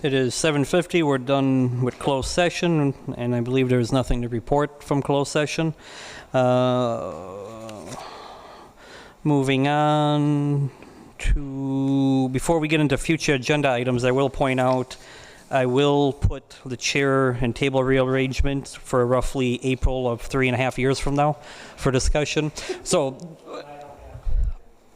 A: It is 7:50. We're done with closed session, and I believe there is nothing to report from closed session. Moving on to, before we get into future agenda items, I will point out, I will put the chair and table rearrangement for roughly April of 3.5 years from now for discussion. So,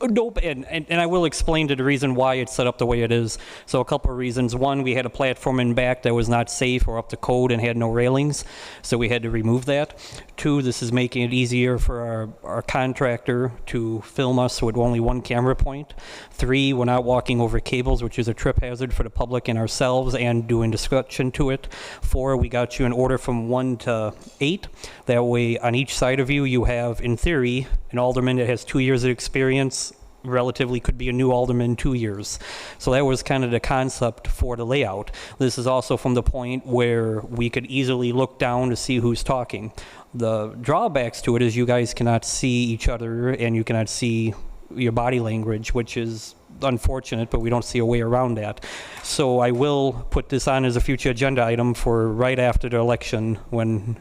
A: nope, and I will explain to the reason why it's set up the way it is. So a couple of reasons. One, we had a platform in back that was not safe or up to code and had no railings, so we had to remove that. Two, this is making it easier for our contractor to film us with only one camera point. Three, we're not walking over cables, which is a trip hazard for the public and ourselves, and doing discussion to it. Four, we got you an order from 1 to 8. That way, on each side of you, you have, in theory, an alderman that has 2 years of experience, relatively could be a new alderman 2 years. So that was kind of the concept for the layout. This is also from the point where we could easily look down to see who's talking. The drawbacks to it is you guys cannot see each other and you cannot see your body language, which is unfortunate, but we don't see a way around that. So I will put this on as a future agenda item for right after the election when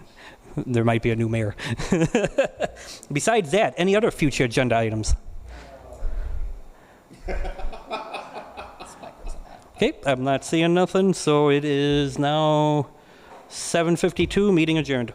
A: there might be a new mayor. Besides that, any other future agenda items? Okay, I'm not seeing nothing, so it is now 7:52, meeting adjourned.